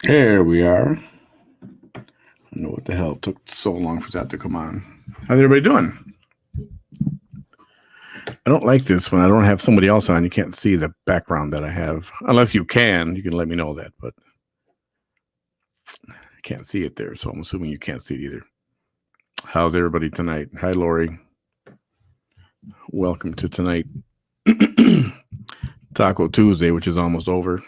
There we are. I don't know what the hell took so long for that to come on. How's everybody doing? I don't like this when I don't have somebody else on. You can't see the background that I have. Unless you can let me know that. But I can't see it there, so I'm assuming you can't see it either. How's everybody tonight? Hi, Lori. Welcome to tonight. Taco Tuesday, which is almost over.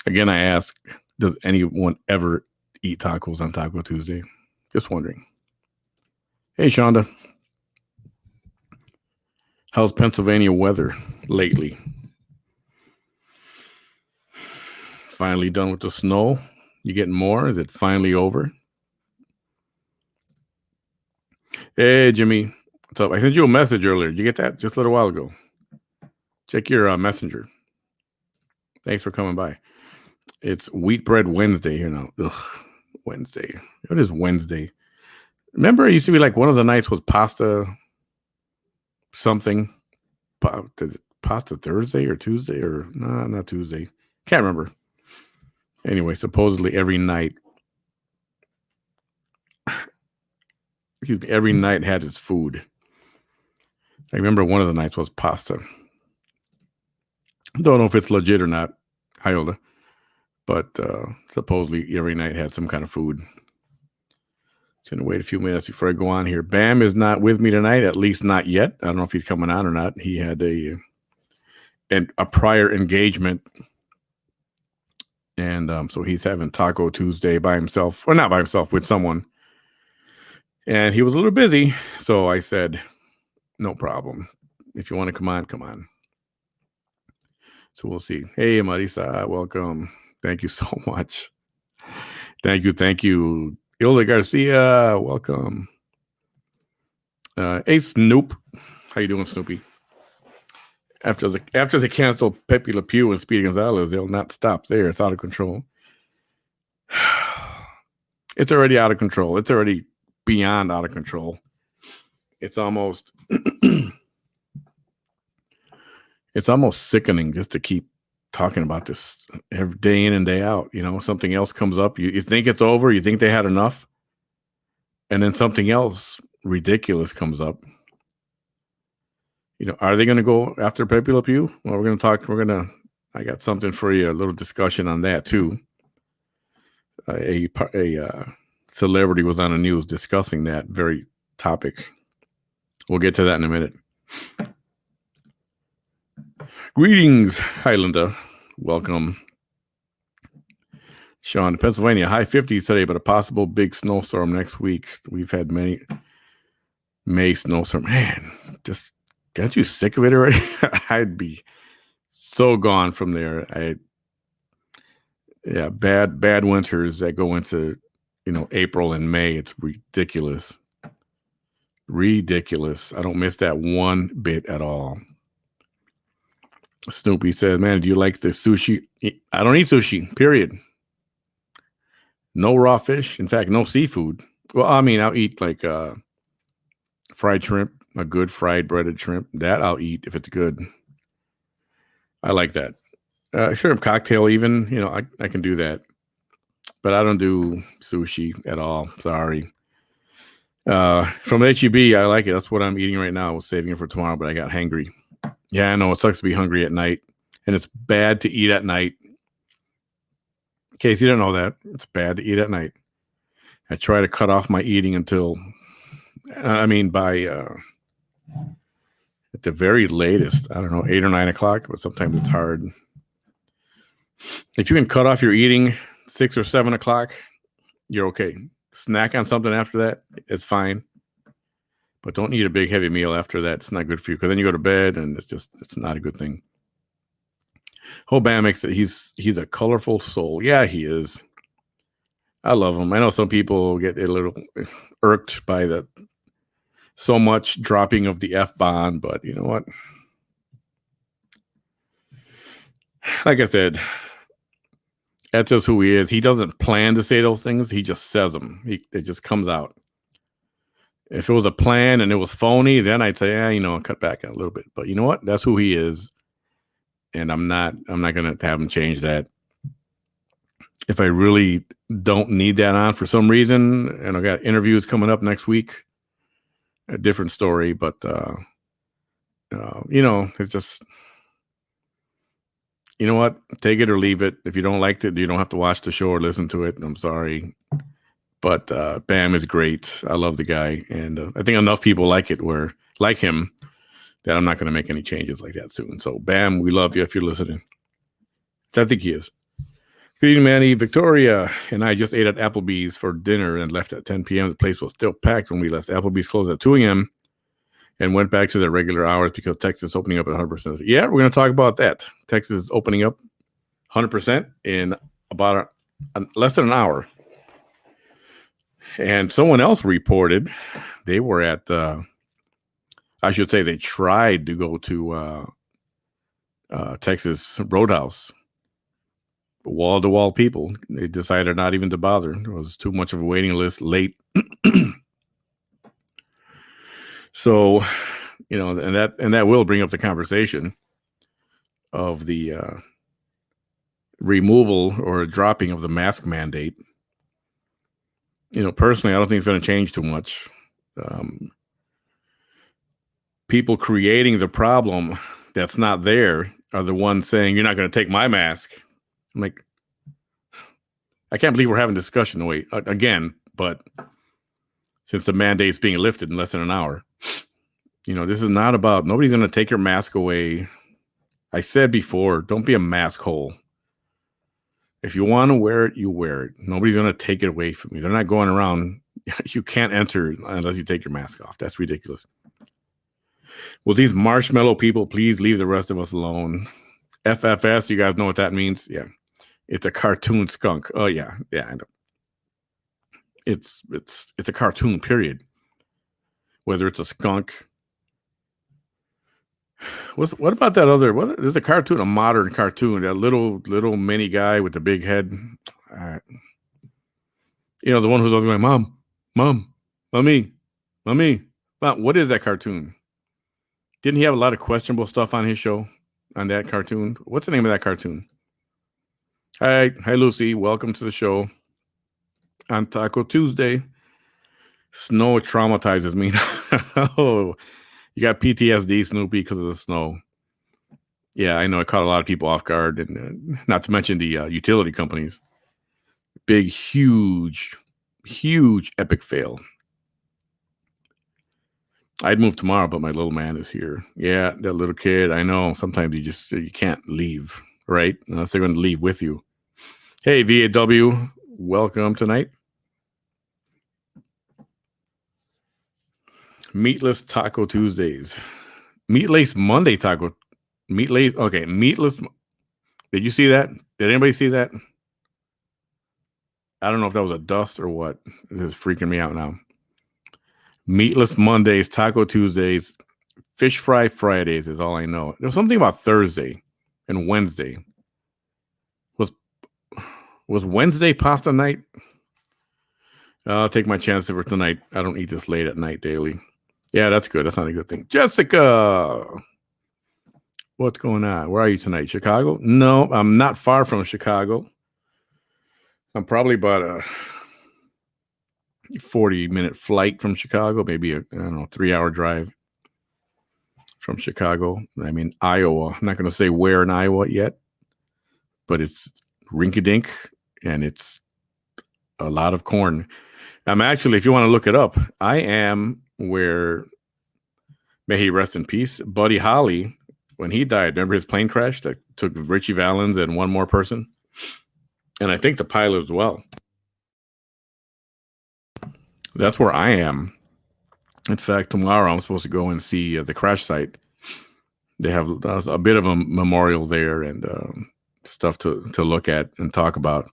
Again, I ask, does anyone ever eat tacos on Taco Tuesday? Just wondering. Hey, Shonda. How's Pennsylvania weather lately? Finally done with the snow? You getting more? Is it finally over? Hey, Jimmy. What's up? I sent you a message earlier. Did you get that? Just a little while ago. Check your messenger. Thanks for coming by. It's Wheat Bread Wednesday here now. Ugh, Wednesday. What is Wednesday? Remember, it used to be like one of the nights was pasta something. Pasta Thursday or Tuesday or no, not Tuesday. Can't remember. Anyway, supposedly every night, every night had its food. I remember one of the nights was pasta. Don't know if it's legit or not. Hi, Olda. But supposedly every night had some kind of food. Just going to wait a few minutes before I go on here. Bam is not with me tonight, at least not yet. I don't know if he's coming on or not. He had a prior engagement. And so he's having Taco Tuesday by himself. Or not by himself, with someone. And he was a little busy. So I said, no problem. If you want to come on, come on. So we'll see. Hey, Marisa, welcome. Thank you so much. Thank you. Ilda Garcia, welcome. Hey, Snoop. How you doing, Snoopy? After they cancel Pepe Le Pew and Speedy Gonzalez, they'll not stop there. It's out of control. It's already out of control. It's already beyond out of control. It's almost it's almost sickening just to keep talking about this every day in and day out. You know, something else comes up. You think it's over. You think they had enough. And then something else ridiculous comes up. You know, are they going to go after Pepe Le Pew? Well, we're going to talk. I got something for you, a little discussion on that too. A celebrity was on the news discussing that very topic. We'll get to that in a minute. Greetings, Highlander. Welcome. Sean, Pennsylvania, high 50s today, but a possible big snowstorm next week. We've had many May snowstorm. Man, just got you sick of it already? I'd be so gone from there. Bad winters that go into, April and May. It's ridiculous. Ridiculous. I don't miss that one bit at all. Snoopy says, man, do you like the sushi? I don't eat sushi, period. No raw fish. In fact, no seafood. Well, I mean, I'll eat like fried shrimp, a good fried breaded shrimp. That I'll eat if it's good. I like that. Shrimp cocktail even, I can do that. But I don't do sushi at all. Sorry. From HEB, I like it. That's what I'm eating right now. I was saving it for tomorrow, but I got hangry. Yeah, I know. It sucks to be hungry at night. And it's bad to eat at night. In case you didn't know that, it's bad to eat at night. I try to cut off my eating until, by at the very latest, I don't know, 8 or 9 o'clock, but sometimes it's hard. If you can cut off your eating 6 or 7 o'clock, you're okay. Snack on something after that, it's fine. But don't eat a big heavy meal after that. It's not good for you because then you go to bed and it's not a good thing. Bam makes it. He's a colorful soul. Yeah, he is. I love him. I know some people get a little irked by the so much dropping of the F-bomb, but you know what? Like I said, that's just who he is. He doesn't plan to say those things. He just says them. It just comes out. If it was a plan and it was phony, then I'd say, cut back a little bit. But you know what? That's who he is. And I'm not going to have him change that. if I really don't need that on for some reason, and I got interviews coming up next week, a different story. But it's just, you know what? Take it or leave it. If you don't like it, you don't have to watch the show or listen to it. I'm sorry. But Bam is great. I love the guy. And I think enough people like him that I'm not going to make any changes like that soon. So Bam, we love you if you're listening. I think he is. Good evening, Manny. Victoria and I just ate at Applebee's for dinner and left at 10 p.m. The place was still packed when we left. Applebee's closed at 2 a.m. and went back to their regular hours because Texas is opening up at 100%. Yeah, we're going to talk about that. Texas is opening up 100% in about less than an hour. And someone else reported they were at, I should say they tried to go to Texas Roadhouse. Wall-to-wall people. They decided not even to bother. There was too much of a waiting list late. So, and that will bring up the conversation of the removal or dropping of the mask mandate. Personally, I don't think it's going to change too much. People creating the problem that's not there are the ones saying, you're not going to take my mask. I'm like, I can't believe we're having a discussion again, but since the mandate's being lifted in less than an hour, this is not about, nobody's going to take your mask away. I said before, don't be a mask hole. If you want to wear it, you wear it. Nobody's going to take it away from you. They're not going around. You can't enter unless you take your mask off. That's ridiculous. Will these marshmallow people please leave the rest of us alone? FFS, you guys know what that means? Yeah. It's a cartoon skunk. Oh yeah, I know. It's a cartoon, period. Whether it's a skunk. What about that other? There's a cartoon, a modern cartoon. That little mini guy with the big head. The one who's always going, "Mom, mommy." What is that cartoon? Didn't he have a lot of questionable stuff on his show? On that cartoon, what's the name of that cartoon? Hi, Lucy. Welcome to the show on Taco Tuesday. Snow traumatizes me. Oh, you got PTSD, Snoopy, because of the snow. Yeah, I know. It caught a lot of people off guard, and not to mention the utility companies. Big, huge, epic fail. I'd move tomorrow, but my little man is here. Yeah, that little kid. I know. Sometimes you can't leave, right? Unless they're going to leave with you. Hey, VAW, welcome tonight. Meatless Taco Tuesdays. Meatless Monday Taco. Okay, meatless. Did you see that? Did anybody see that? I don't know if that was a dust or what. This is freaking me out now. Meatless Mondays, Taco Tuesdays, Fish Fry Fridays is all I know. There's something about Thursday and Wednesday. Was Wednesday pasta night? I'll take my chances for tonight. I don't eat this late at night daily. Yeah, that's good. That's not a good thing. Jessica, what's going on? Where are you tonight? Chicago? No, I'm not far from Chicago. I'm probably about a 40-minute flight from Chicago, maybe a 3-hour drive from Chicago. I mean, Iowa. I'm not going to say where in Iowa yet, but it's rinky-dink, and it's a lot of corn. I'm actually, if you want to look it up, I am where, may he rest in peace, Buddy Holly, when he died, remember his plane crash that took Richie Valens and one more person? And I think the pilot as well. That's where I am. In fact, tomorrow I'm supposed to go and see the crash site. They have a bit of a memorial there and stuff to look at and talk about.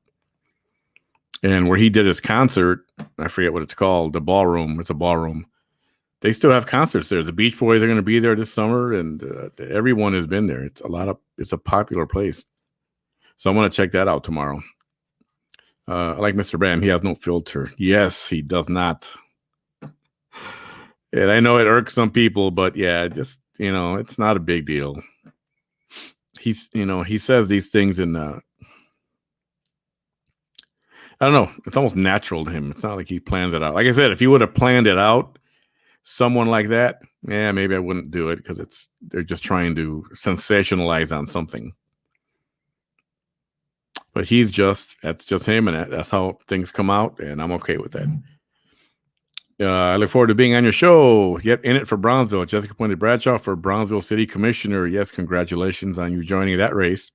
And where he did his concert, I forget what it's called, the ballroom. It's a ballroom. They still have concerts there. The Beach Boys are going to be there this summer, and everyone has been there. It's a popular place. So I'm going to check that out tomorrow. I like Mr. Bam. He has no filter. Yes, he does not. And I know it irks some people, but yeah, just, it's not a big deal. He says these things in I don't know. It's almost natural to him. It's not like he plans it out. Like I said, if he would have planned it out, someone like that, yeah, maybe I wouldn't do it because they're just trying to sensationalize on something. But that's just him, and that's how things come out, and I'm okay with that. I look forward to being on your show. Yep, in it for Brownsville. Jessica appointed Bradshaw for Brownsville City Commissioner. Yes, congratulations on you joining that race.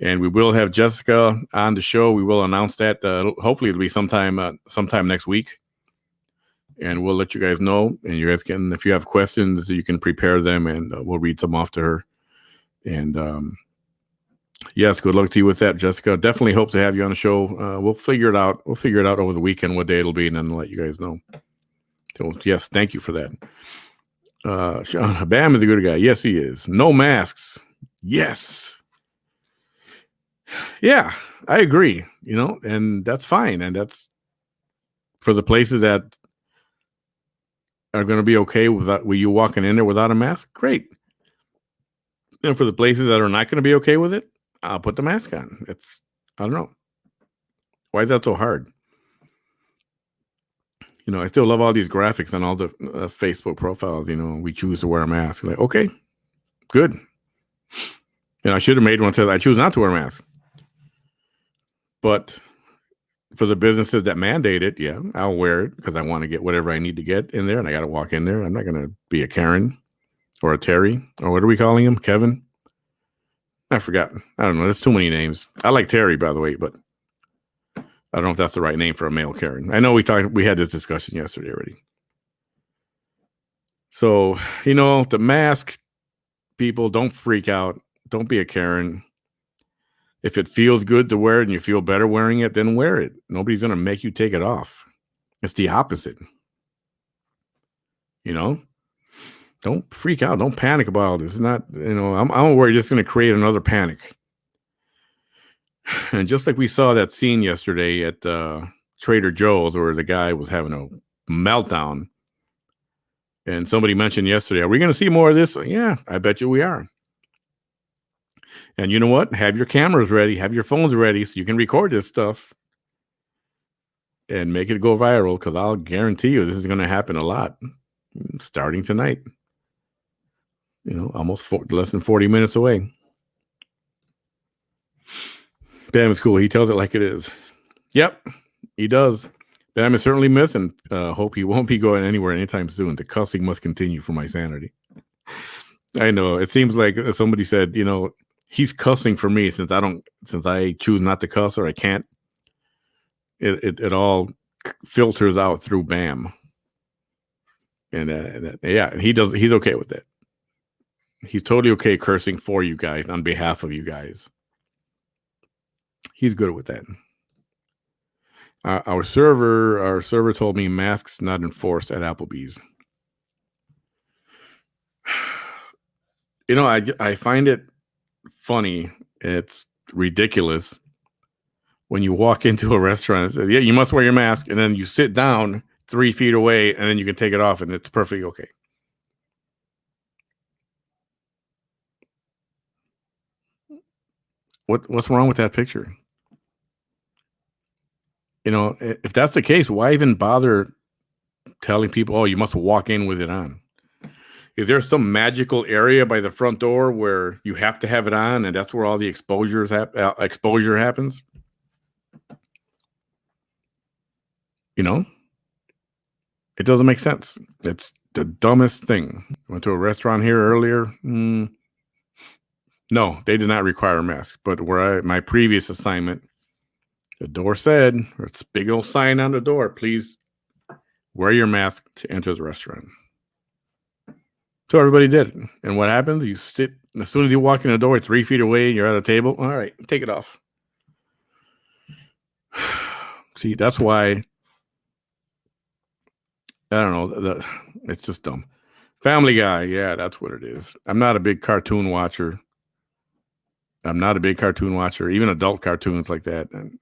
And we will have Jessica on the show. We will announce that. Hopefully, it'll be sometime next week. And we'll let you guys know. And you guys can, if you have questions, you can prepare them, and we'll read some off to her. And yes, good luck to you with that, Jessica. Definitely hope to have you on the show. We'll figure it out. We'll figure it out over the weekend what day it'll be, and then let you guys know. So yes, thank you for that. Bam is a good guy. Yes, he is. No masks. Yes. Yeah, I agree. And that's fine. And that's for the places that are going to be okay with you walking in there without a mask. Great. And for the places that are not going to be okay with it, I'll put the mask on. I don't know. Why is that so hard? I still love all these graphics on all the Facebook profiles. We choose to wear a mask. Like, okay, good. I should have made one that says I choose not to wear a mask. But for the businesses that mandate it, yeah, I'll wear it because I want to get whatever I need to get in there, and I got to walk in there. I'm not going to be a Karen or a Terry, or what are we calling him? Kevin? I forgot. I don't know. There's too many names. I like Terry, by the way, but I don't know if that's the right name for a male Karen. I know we had this discussion yesterday already. So, the mask, people, don't freak out. Don't be a Karen. If it feels good to wear it and you feel better wearing it, then wear it. Nobody's going to make you take it off. It's the opposite. Don't freak out. Don't panic about all this. It's not, I'm worried it's going to create another panic. And just like we saw that scene yesterday at Trader Joe's where the guy was having a meltdown. And somebody mentioned yesterday, are we going to see more of this? Yeah, I bet you we are. And you know what? Have your cameras ready. Have your phones ready so you can record this stuff and make it go viral, because I'll guarantee you this is going to happen a lot starting tonight. Almost less than 40 minutes away. Bam is cool. He tells it like it is. Yep, he does. Bam is certainly missing. Hope he won't be going anywhere anytime soon. The cussing must continue for my sanity. I know. It seems like somebody said, he's cussing for me since I choose not to cuss, or I can't. It all filters out through Bam. And yeah, he's okay with that. He's totally okay cursing for you guys, on behalf of you guys. He's good with that. Our server told me masks not enforced at Applebee's. I find it funny. It's ridiculous when you walk into a restaurant and says, yeah, you must wear your mask, and then you sit down 3 feet away and then you can take it off and it's perfectly okay. What's wrong with that picture? If that's the case, why even bother telling people, oh, you must walk in with it on? Is there some magical area by the front door where you have to have it on, and that's where all the exposure happens? It doesn't make sense. It's the dumbest thing. Went to a restaurant here earlier. No, they did not require a mask. But my previous assignment, the door said, or it's a big old sign on the door, please wear your mask to enter the restaurant. So everybody did it. And what happens? You sit, as soon as you walk in the door, 3 feet away, you're at a table. All right, take it off. See, that's why, I don't know, it's just dumb. Family Guy, yeah, that's what it is. I'm not a big cartoon watcher. Even adult cartoons like that. And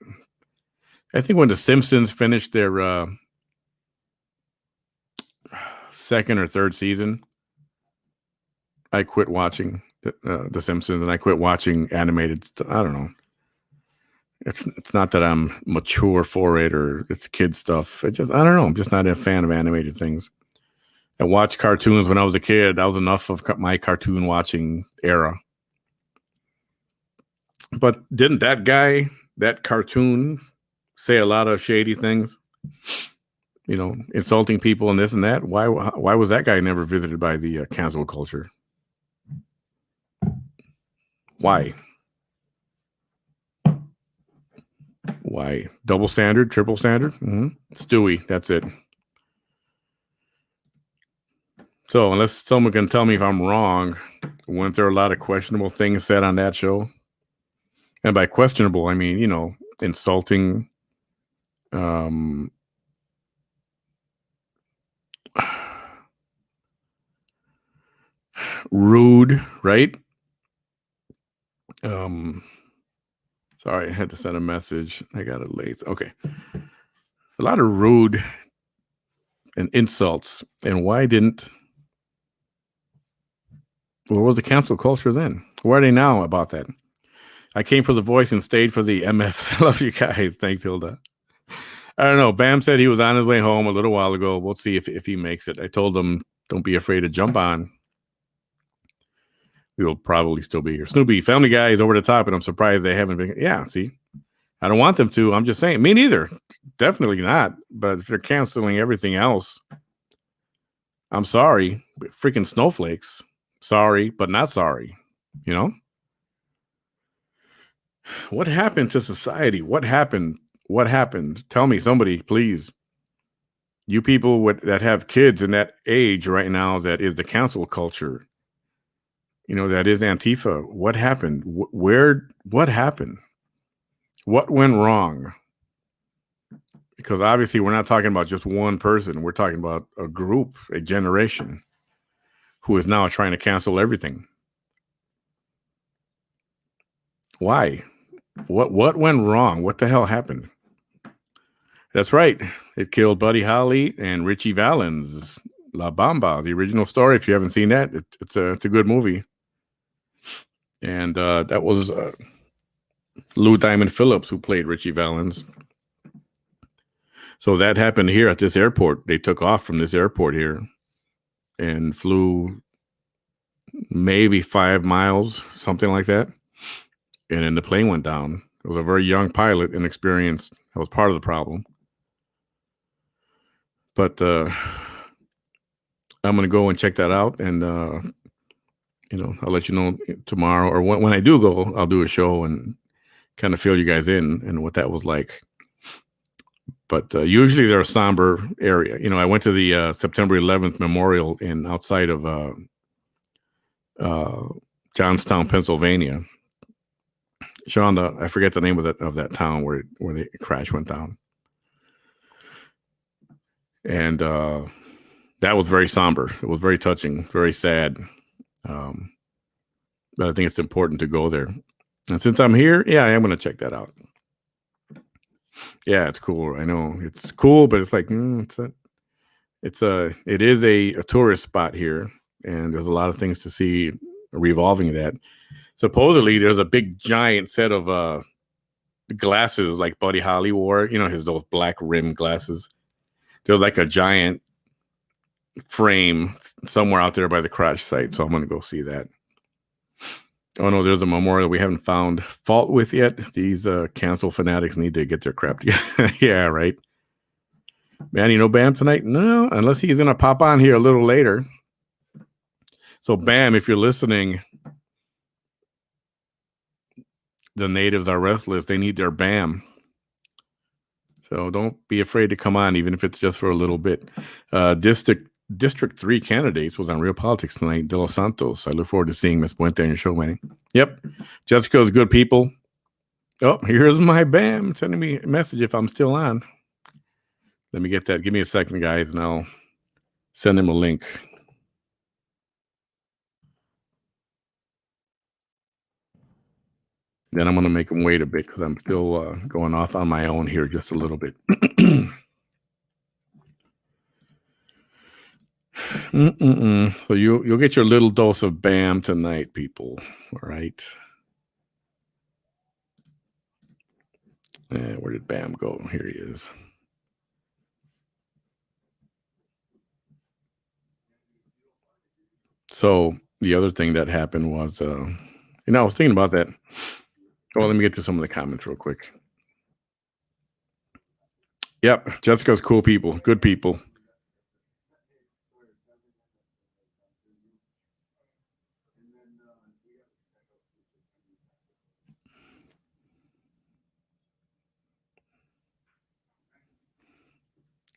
I think when The Simpsons finished their second or third season, I quit watching The Simpsons, and I quit watching animated stuff. I don't know. It's not that I'm mature for it or it's kid stuff. I don't know. I'm just not a fan of animated things. I watched cartoons when I was a kid. That was enough of my cartoon watching era. But didn't that cartoon, say a lot of shady things? Insulting people and this and that. Why was that guy never visited by the cancel culture? Why? Why? Double standard, triple standard? Mm-hmm. Stewie, that's it. So unless someone can tell me if I'm wrong, weren't there a lot of questionable things said on that show? And by questionable, I mean, insulting, rude, right? Sorry, I had to send a message. I got it late. Okay. A lot of rude and insults. And where was the cancel culture then? Where are they now about that? I came for the voice and stayed for the MFs. I love you guys. Thanks, Hilda. I don't know. Bam said he was on his way home a little while ago. We'll see if he makes it. I told him, don't be afraid to jump on. We will probably still be here. Snoopy, Family Guy is over the top, and I'm surprised they haven't been. Yeah, see? I don't want them to. I'm just saying. Me neither. Definitely not. But if they're canceling everything else, I'm sorry. Freaking snowflakes. Sorry, but not sorry. What happened to society? What happened? What happened? Tell me, somebody, please. You people that have kids in that age right now, that is the cancel culture. That is Antifa. What happened? What happened? What went wrong? Because obviously we're not talking about just one person. We're talking about a group, a generation who is now trying to cancel everything. Why? What went wrong? What the hell happened? That's right. It killed Buddy Holly and Richie Valens. La Bamba, the original story. If you haven't seen that, it's a good movie. And that was Lou Diamond Phillips who played Richie Valens. So that happened here at this airport. They took off from this airport here and flew maybe 5 miles, something like that. And then the plane went down. It was a very young pilot, inexperienced. That was part of the problem. But I'm going to go and check that out. And, I'll let you know tomorrow, or when I do go, I'll do a show and kind of fill you guys in and what that was like. But usually they're a somber area. I went to the September 11th memorial outside of Johnstown, Pennsylvania. Sean, I forget the name of that town where the crash went down. And that was very somber. It was very touching, very sad. But I think it's important to go there. And since I'm here, yeah, I am going to check that out. Yeah, it's cool. I know it's cool, but it's like it is a tourist spot here, and there's a lot of things to see revolving that. Supposedly, there's a big giant set of glasses like Buddy Holly wore. Those black rim glasses. There's like a giant frame somewhere out there by the crash site, so I'm going to go see that. Oh no, there's a memorial we haven't found fault with yet. These cancel fanatics need to get their crap together. Yeah, right. Manny, no Bam tonight? No, unless he's going to pop on here a little later. So Bam, if you're listening, the natives are restless. They need their Bam. So don't be afraid to come on, even if it's just for a little bit. District 3 candidates was on Real Politics tonight. De Los Santos. I look forward to seeing Miss Puente on your show, Manny. Yep. Jessica's good people. Oh, here's my Bam sending me a message if I'm still on. Let me get that. Give me a second, guys, and I'll send him a link. Then I'm going to make him wait a bit because I'm still going off on my own here just a little bit. So you'll get your little dose of Bam tonight, people. All right. Where did Bam go? Here he is. So the other thing that happened was, I was thinking about that. Well, let me get to some of the comments real quick. Yep, Jessica's cool people, good people.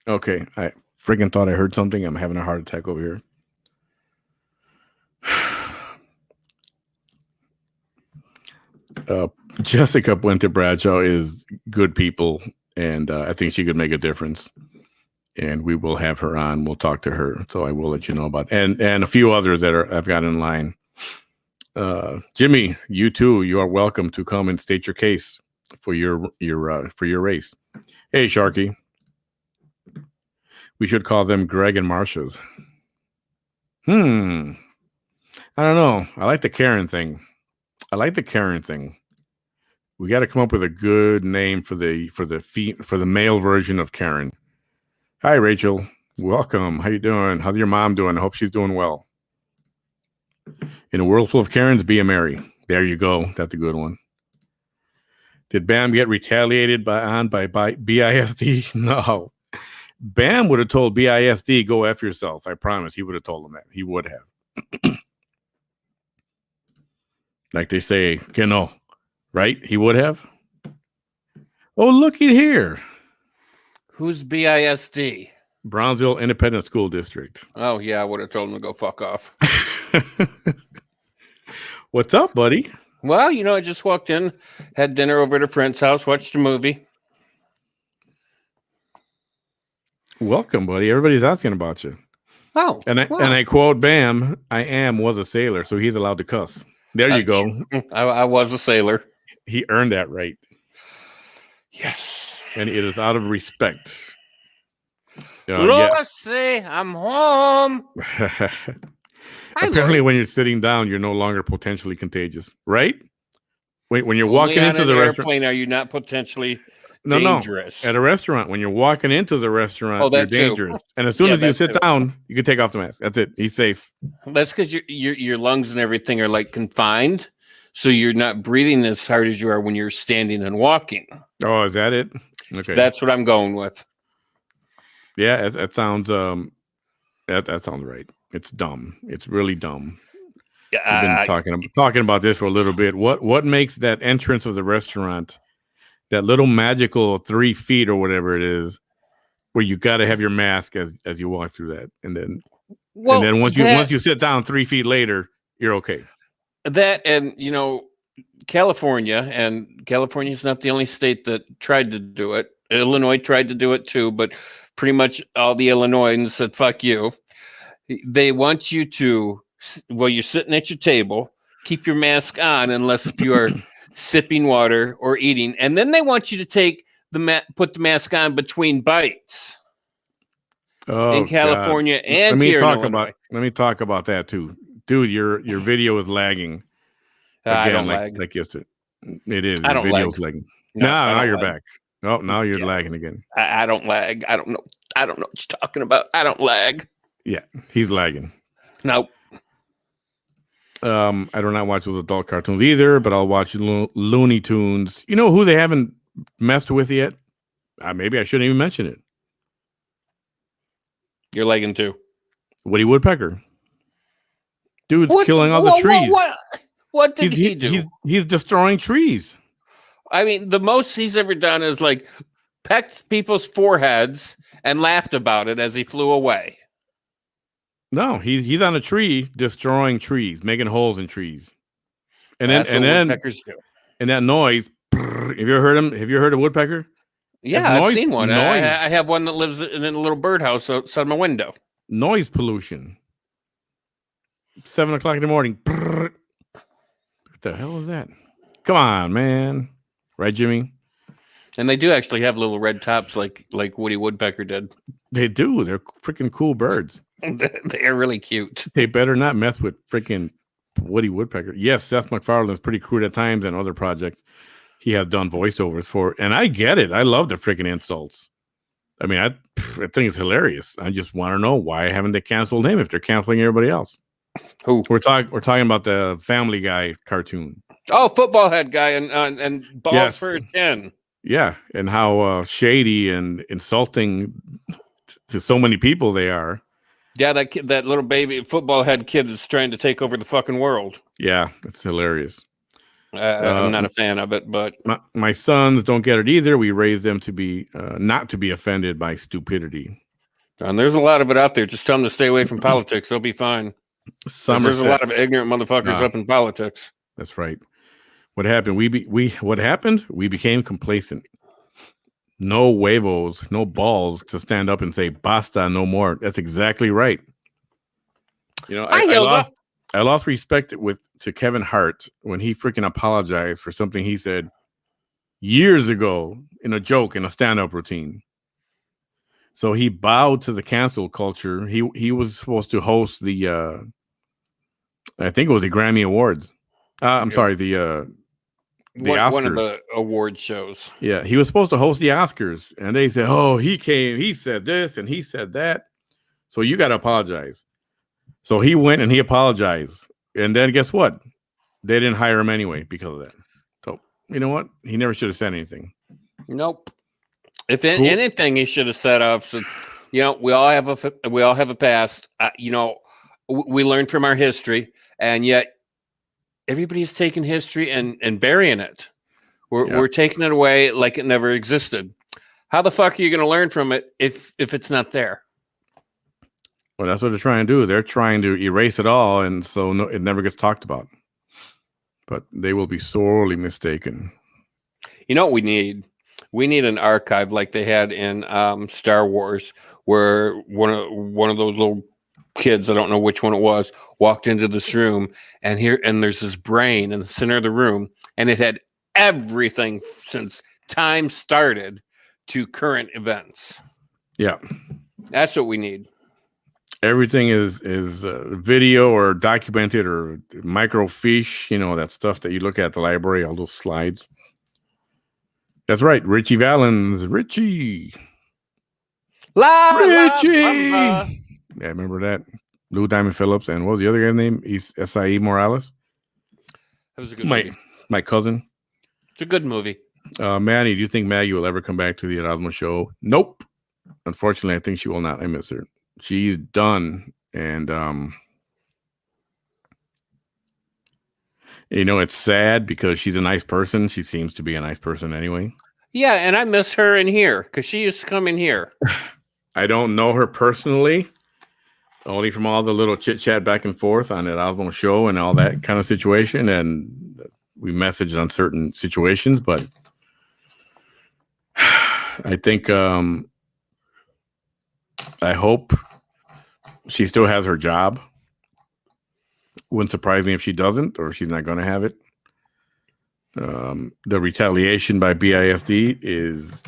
Okay, I freaking thought I heard something. I'm having a heart attack over here. Jessica Puente Bradshaw is good people, and I think she could make a difference. And we will have her on. We'll talk to her, so I will let you know about and a few others that I've got in line. Jimmy, you too. You are welcome to come and state your case for your race. Hey, Sharky. We should call them Greg and Marsha's. I don't know. I like the Karen thing. We got to come up with a good name for the male version of Karen. Hi, Rachel. Welcome. How you doing? How's your mom doing? I hope she's doing well. In a world full of Karens, be a Mary. There you go. That's a good one. Did Bam get retaliated by BISD? No. Bam would have told BISD, go F yourself. I promise. He would have told him that. He would have. Like they say, que no. Right? He would have. Oh, looky here. Who's BISD? Brownsville Independent School District. Oh, yeah. I would have told him to go fuck off. What's up, buddy? Well, I just walked in, had dinner over at a friend's house, watched a movie. Welcome, buddy. Everybody's asking about you. Oh, and I quote Bam, I was a sailor, so he's allowed to cuss. There you go. I was a sailor. He earned that right. Yes. And it is out of respect. Lucy, I'm home. Apparently, when you're sitting down, you're no longer potentially contagious, right? Wait, when you're walking into the airplane, are you not potentially dangerous? No. At a restaurant, when you're walking into the restaurant, you're dangerous. And as soon as you sit down, you can take off the mask. That's it. He's safe. That's because your lungs and everything are like confined, so you're not breathing as hard as you are when you're standing and walking. Oh, is that it? Okay, that's what I'm going with. Yeah, that sounds that sounds right. It's dumb. It's really dumb. Yeah, we've been talking about this for a little bit. What makes that entrance of the restaurant, that little magical 3 feet or whatever it is, where you got to have your mask as you walk through that, and then once you sit down 3 feet later, you're okay. That and California is not the only state that tried to do it. Illinois tried to do it too, but pretty much all the Illinoisans said, fuck you. They want you to, while you're sitting at your table, keep your mask on unless if you are sipping water or eating. And then they want you to put the mask on between bites. Oh, in California God. and here in Illinois. Let me talk about that too. Dude, your video is lagging. Again, I don't lag. Like yesterday. It is. I don't video's lag. lagging. No, now you're back. Oh, now you're lagging again. I don't lag. I don't know what you're talking about. I don't lag. Yeah, he's lagging. Nope. I do not watch those adult cartoons either, but I'll watch Looney Tunes. You know who they haven't messed with yet? Maybe I shouldn't even mention it. You're lagging too. Woody Woodpecker. Dude's killing all the trees. What did he do? He's destroying trees. I mean, the most he's ever done is like pecked people's foreheads and laughed about it as he flew away. No, he's on a tree destroying trees, making holes in trees. And then woodpeckers do. And that noise. Have you ever heard him? Have you heard a woodpecker? Yeah, I've seen one. I have one that lives in a little birdhouse outside my window. Noise pollution. 7 o'clock in the morning. What the hell is that? Come on, man. Right, Jimmy? And they do actually have little red tops like Woody Woodpecker did. They do. They're freaking cool birds. They're really cute. They better not mess with freaking Woody Woodpecker. Yes, Seth MacFarlane is pretty crude at times and other projects. he has done voiceovers for, and I get it. I love the freaking insults. I mean, I think it's hilarious. I just want to know, why haven't they canceled him if they're canceling everybody else? Who? We're talking about the Family Guy cartoon. Oh, football head guy and balls Yes. for a chin. Yeah, and how shady and insulting to so many people they are. Yeah, that kid, that little baby football head kid is trying to take over the fucking world. Yeah, it's hilarious. I'm not a fan of it, but my sons don't get it either. We raise them to be not to be offended by stupidity. And there's a lot of it out there. Just tell them to stay away from politics. They'll be fine. There's a lot of ignorant motherfuckers up in politics. That's right. What happened? What happened? We became complacent. No huevos, no balls to stand up and say basta, no more. That's exactly right. You know, I lost respect to Kevin Hart when he freaking apologized for something he said years ago in a joke in a stand-up routine. So he bowed to the cancel culture. He was supposed to host the I think it was the Grammy Awards. I'm sorry, the Oscars. One of the award shows. Yeah, he was supposed to host the Oscars, and they said, "Oh, he came. He said this and he said that. So you got to apologize." So he went and he apologized, and then guess what? They didn't hire him anyway because of that. So you know what? He never should have said anything. Nope. If anything, he should have said off. So, you know, we all have a past. You know, we learn from our history, and yet everybody's taking history and burying it. We're taking it away like it never existed. How the fuck are you going to learn from it if it's not there? Well, that's what they're trying to do. They're trying to erase it all, and so it never gets talked about. But they will be sorely mistaken. You know what we need? We need an archive like they had in Star Wars, where one of those little kids, I don't know which one it was, walked into this room, and there's this brain in the center of the room, and it had everything since time started to current events. Yeah, that's what we need. Everything is video or documented or microfiche, you know, that stuff that you look at the library, all those slides. That's right, Richie Valens, Richie. Yeah, remember that? Lou Diamond Phillips, and what was the other guy's name? S.I.E. Morales. That was a good movie. My cousin. It's a good movie. Manny, do you think Maggie will ever come back to the Erasmo show? Nope. Unfortunately, I think she will not. I miss her. She's done, and you know, it's sad because she's a nice person. She seems to be a nice person anyway. Yeah, and I miss her in here because she used to come in here. I don't know her personally, only from all the little chit chat back and forth on that Osmo show and all that kind of situation, and we messaged on certain situations. But I think I hope she still has her job. Wouldn't surprise me if she doesn't, or she's not going to have it. The retaliation by BISD is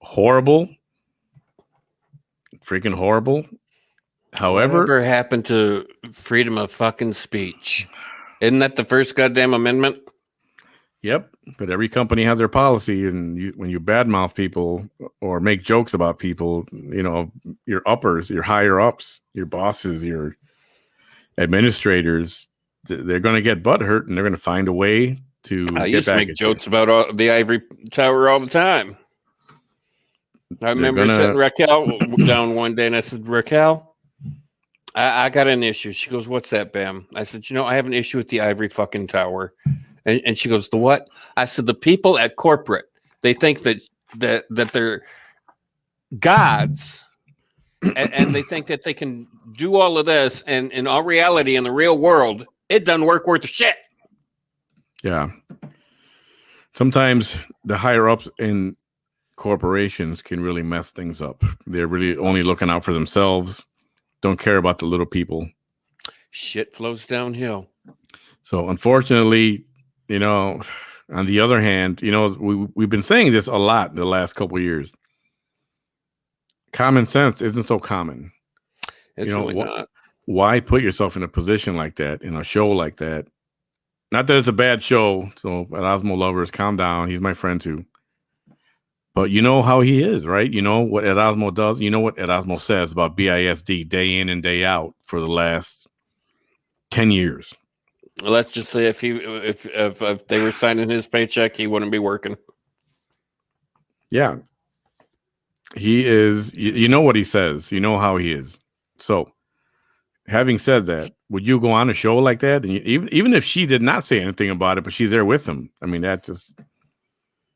horrible. Freaking horrible. However, whatever happened to freedom of fucking speech? Isn't that the first goddamn amendment? Yep. But every company has their policy, and when you badmouth people or make jokes about people, you know, your uppers, your higher ups, your bosses, your administrators, they're going to get butthurt, and they're going to find a way to I used to make jokes about the ivory tower all the time. I remember sitting Raquel down one day, and I said, Raquel, I got an issue. She goes, what's that, Bam? I said, you know, I have an issue with the ivory fucking tower. And she goes, the what? I said, the people at corporate, they think that they're gods, and they think that they can do all of this. And in all reality, in the real world, it doesn't work worth a shit. Yeah. Sometimes the higher ups in corporations can really mess things up. They're really only looking out for themselves, don't care about the little people. Shit flows downhill. So unfortunately, you know, on the other hand, you know, we've been saying this a lot in the last couple of years. Common sense isn't so common. It's really not. Why put yourself in a position like that, in a show like that, Not that it's a bad show. So, Erasmo lovers, calm down. He's my friend too. But you know how he is, right? You know what Erasmo does. You know what Erasmo says about BISD day in and day out for the last 10 years. Let's just say if they were signing his paycheck, he wouldn't be working. Yeah. He is, you know what he says. You know how he is. So, having said that, would you go on a show like that? And even if she did not say anything about it, but she's there with him. I mean, that just,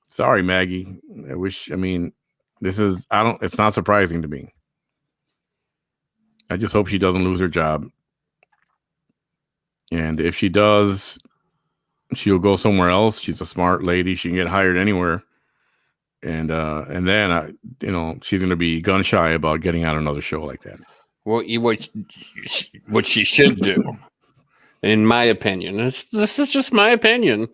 sorry, Maggie. It's not surprising to me. I just hope she doesn't lose her job. And if she does, she'll go somewhere else. She's a smart lady. She can get hired anywhere. And then, she's going to be gun shy about getting on another show like that. Well, what she should do, in my opinion, this is just my opinion.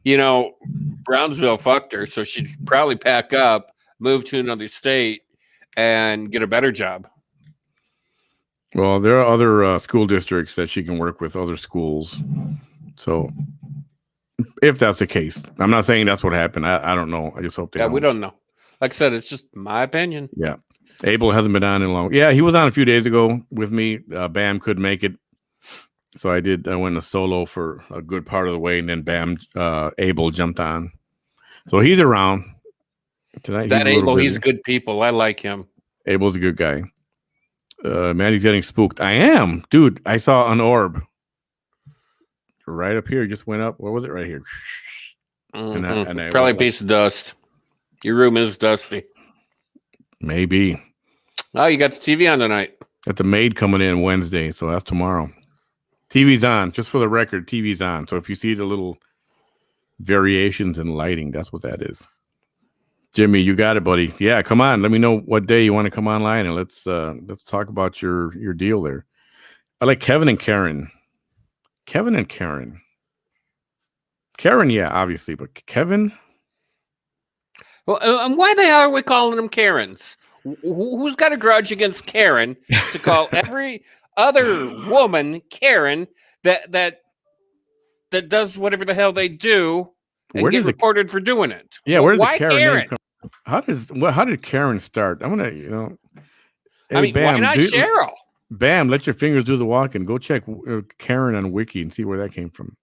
Brownsville fucked her, so she'd probably pack up, move to another state, and get a better job. Well, there are other school districts that she can work with, other schools. So, if that's the case, I'm not saying that's what happened. I don't know. I just hope they don't. We don't know. Like I said, it's just my opinion. Yeah. Abel hasn't been on in long. Yeah, he was on a few days ago with me. Bam couldn't make it. So I went a solo for a good part of the way, and then Bam, Abel jumped on. So he's around tonight. That Abel, he's good people. I like him. Abel's a good guy. Manny's getting spooked. I am. Dude, I saw an orb. Right up here. Just went up. What was it? Right here. Mm-hmm. Probably a piece of dust. Your room is dusty. Maybe. Oh, you got the TV on tonight. Got the maid coming in Wednesday, so that's tomorrow. TV's on. Just for the record, TV's on. So if you see the little variations in lighting, that's what that is. Jimmy, you got it, buddy. Yeah, come on. Let me know what day you want to come online, and let's talk about your deal there. I like Kevin and Karen. Kevin and Karen. Karen, yeah, obviously, but Kevin. Well, and why the hell are we calling them Karens? Who's got a grudge against Karen to call every other woman Karen that does whatever the hell they do and get reported for doing it? Yeah, where did the Karen come? How did Karen start? I'm gonna, hey, Bam, why not Cheryl? Bam, let your fingers do the walking. Go check Karen on Wiki and see where that came from.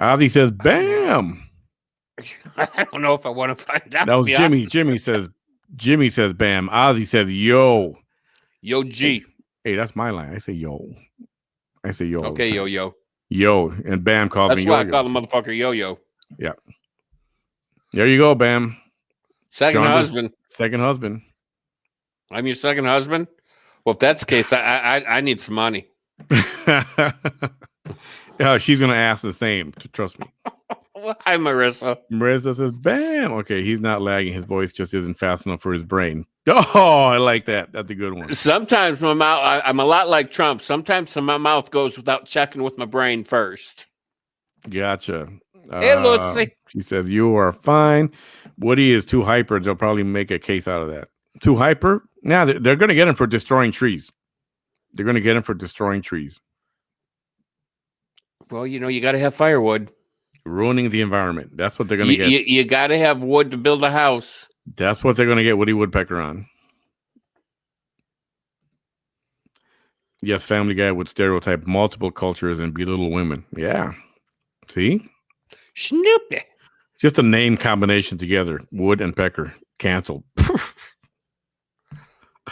Ozzy says, Bam. I don't know if I want to find out. That was Jimmy. Jimmy says, Bam. Ozzy says, yo. Yo, G. Hey, that's my line. I say, yo. Okay, yo. Yo. And Bam calls me yo. That's why I call the motherfucker yo. Yeah. There you go, Bam. Second husband. I'm your second husband? Well, if that's the case, I need some money. Yeah, she's going to ask the same. Trust me. Hi, Marissa. Marissa says, Bam. Okay, he's not lagging. His voice just isn't fast enough for his brain. Oh, I like that. That's a good one. Sometimes my mouth, I'm a lot like Trump. Sometimes my mouth goes without checking with my brain first. Gotcha. Hey, Lucy. She says, you are fine. Woody is too hyper. They'll probably make a case out of that. Too hyper? Now they're going to get him for destroying trees. Well, you got to have firewood. Ruining the environment. That's what they're going to get. You got to have wood to build a house. That's what they're going to get Woody Woodpecker on. Yes, Family Guy would stereotype multiple cultures and belittle women. Yeah. See? Snoopy. Just a name combination together. Wood and Pecker. Canceled.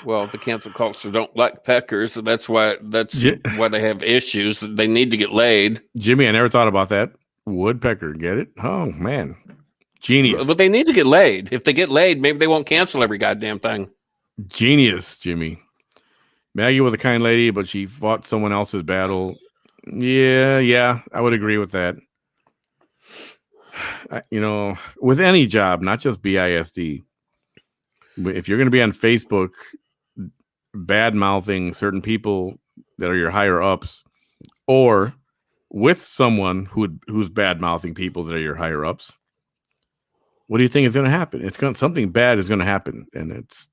Well, the cancel culture don't like peckers, so that's why they have issues. They need to get laid. Jimmy, I never thought about that. Woodpecker, get it? Oh man, genius! But they need to get laid. If they get laid, maybe they won't cancel every goddamn thing. Genius, Jimmy. Maggie was a kind lady, but she fought someone else's battle. Yeah, I would agree with that. With any job, not just BISD. If you're going to be on Facebook, bad mouthing certain people that are your higher ups, or with someone who's bad mouthing people that are your higher ups, what do you think is going to happen? Something bad is going to happen, and it's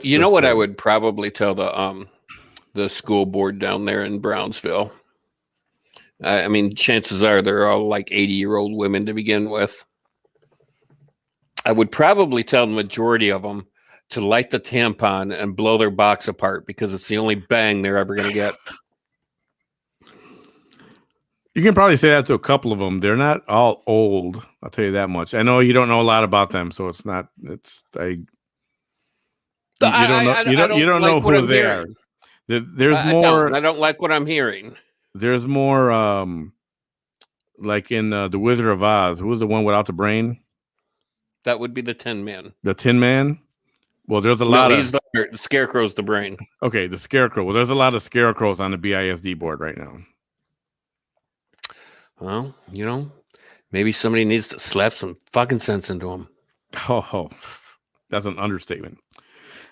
you know what I would probably tell the school board down there in Brownsville. I mean, chances are they're all like 80-year-old women to begin with. I would probably tell the majority of them to light the tampon and blow their box apart because it's the only bang they're ever going to get. You can probably say that to a couple of them. They're not all old. I'll tell you that much. I know you don't know a lot about them, so it's not. It's you don't know. You don't know who they are. There's more. I don't like what I'm hearing. There's more. Like in the Wizard of Oz. Who was the one without the brain? That would be the Tin Man. The Tin Man. Well, there's a lot of. The Scarecrow's the brain. Okay, the Scarecrow. Well, there's a lot of scarecrows on the BISD board right now. Well, maybe somebody needs to slap some fucking sense into them. Oh, that's an understatement.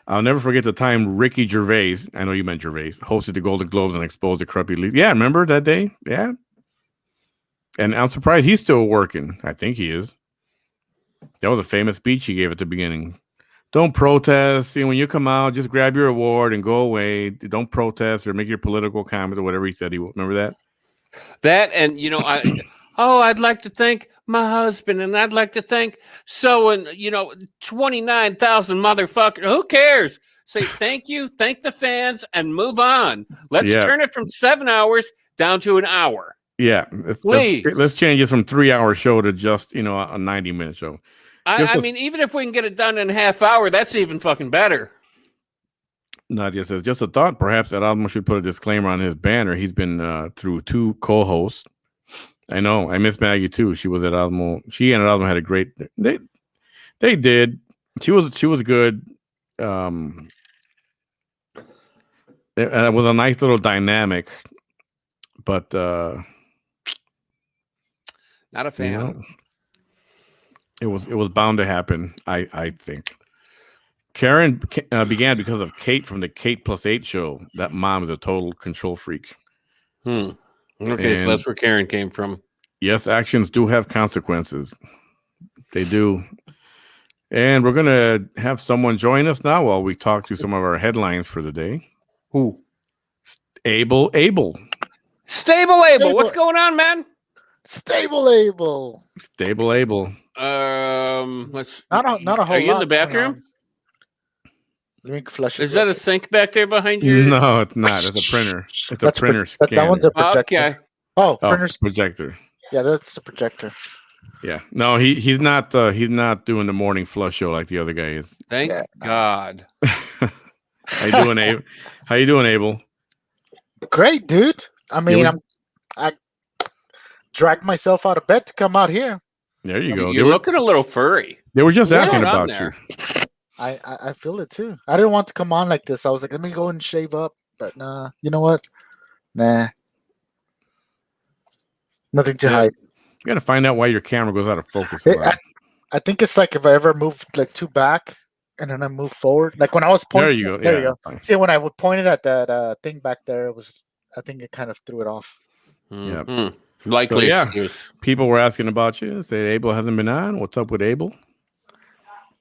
I'll never forget the time Ricky Gervais, I know you meant Gervais, hosted the Golden Globes and exposed the crappy lead. Yeah, remember that day? Yeah. And I'm surprised he's still working. I think he is. That was a famous speech he gave at the beginning. Don't protest. See, when you come out, just grab your award and go away. Don't protest or make your political comments or whatever he said. Remember that? That and I'd like to thank my husband and I'd like to thank 29,000 motherfuckers. Who cares? Say thank you, thank the fans, and move on. Let's turn it from 7 hours down to an hour. Yeah, please. Let's change it from 3-hour show to just a 90-minute show. I mean, even if we can get it done in a half hour, that's even fucking better. Nadia says, just a thought, perhaps that Almo should put a disclaimer on his banner. He's been through 2 co-hosts. I know. I miss Maggie too. She was at Almo. She and Almo had a great. They did. She was good. It was a nice little dynamic, but not a fan. It was bound to happen. I think. Karen began because of Kate from the Kate Plus 8 show. That mom is a total control freak. Okay, so that's where Karen came from. Yes, actions do have consequences. They do. And we're going to have someone join us now while we talk to some of our headlines for the day. Who? Stable Abel. What's going on, man? Stable Abel. Let's not a whole lot. Are you in the bathroom? Flush. Is that a sink back there behind you? No, it's not. It's a printer. It's a printer scanner. That one's a projector. Okay. Printer's projector. Yeah, that's the projector. Yeah. No, he's not doing the morning flush show like the other guy is. Thank God. How you doing, Abel? Great, dude. I mean, I dragged myself out of bed to come out here. There you go. You're looking a little furry. They were just asking about you. I feel it too. I didn't want to come on like this. I was like, let me go and shave up. But nah, you know what? Nah. Nothing to hide. You got to find out why your camera goes out of focus. I think it's like if I ever move like too back and then I move forward. Like when I was pointing. There you go. See, when I would point it at that thing back there, I think it kind of threw it off. Yeah. Likely excuse. People were asking about you. Say Abel hasn't been on. What's up with Abel?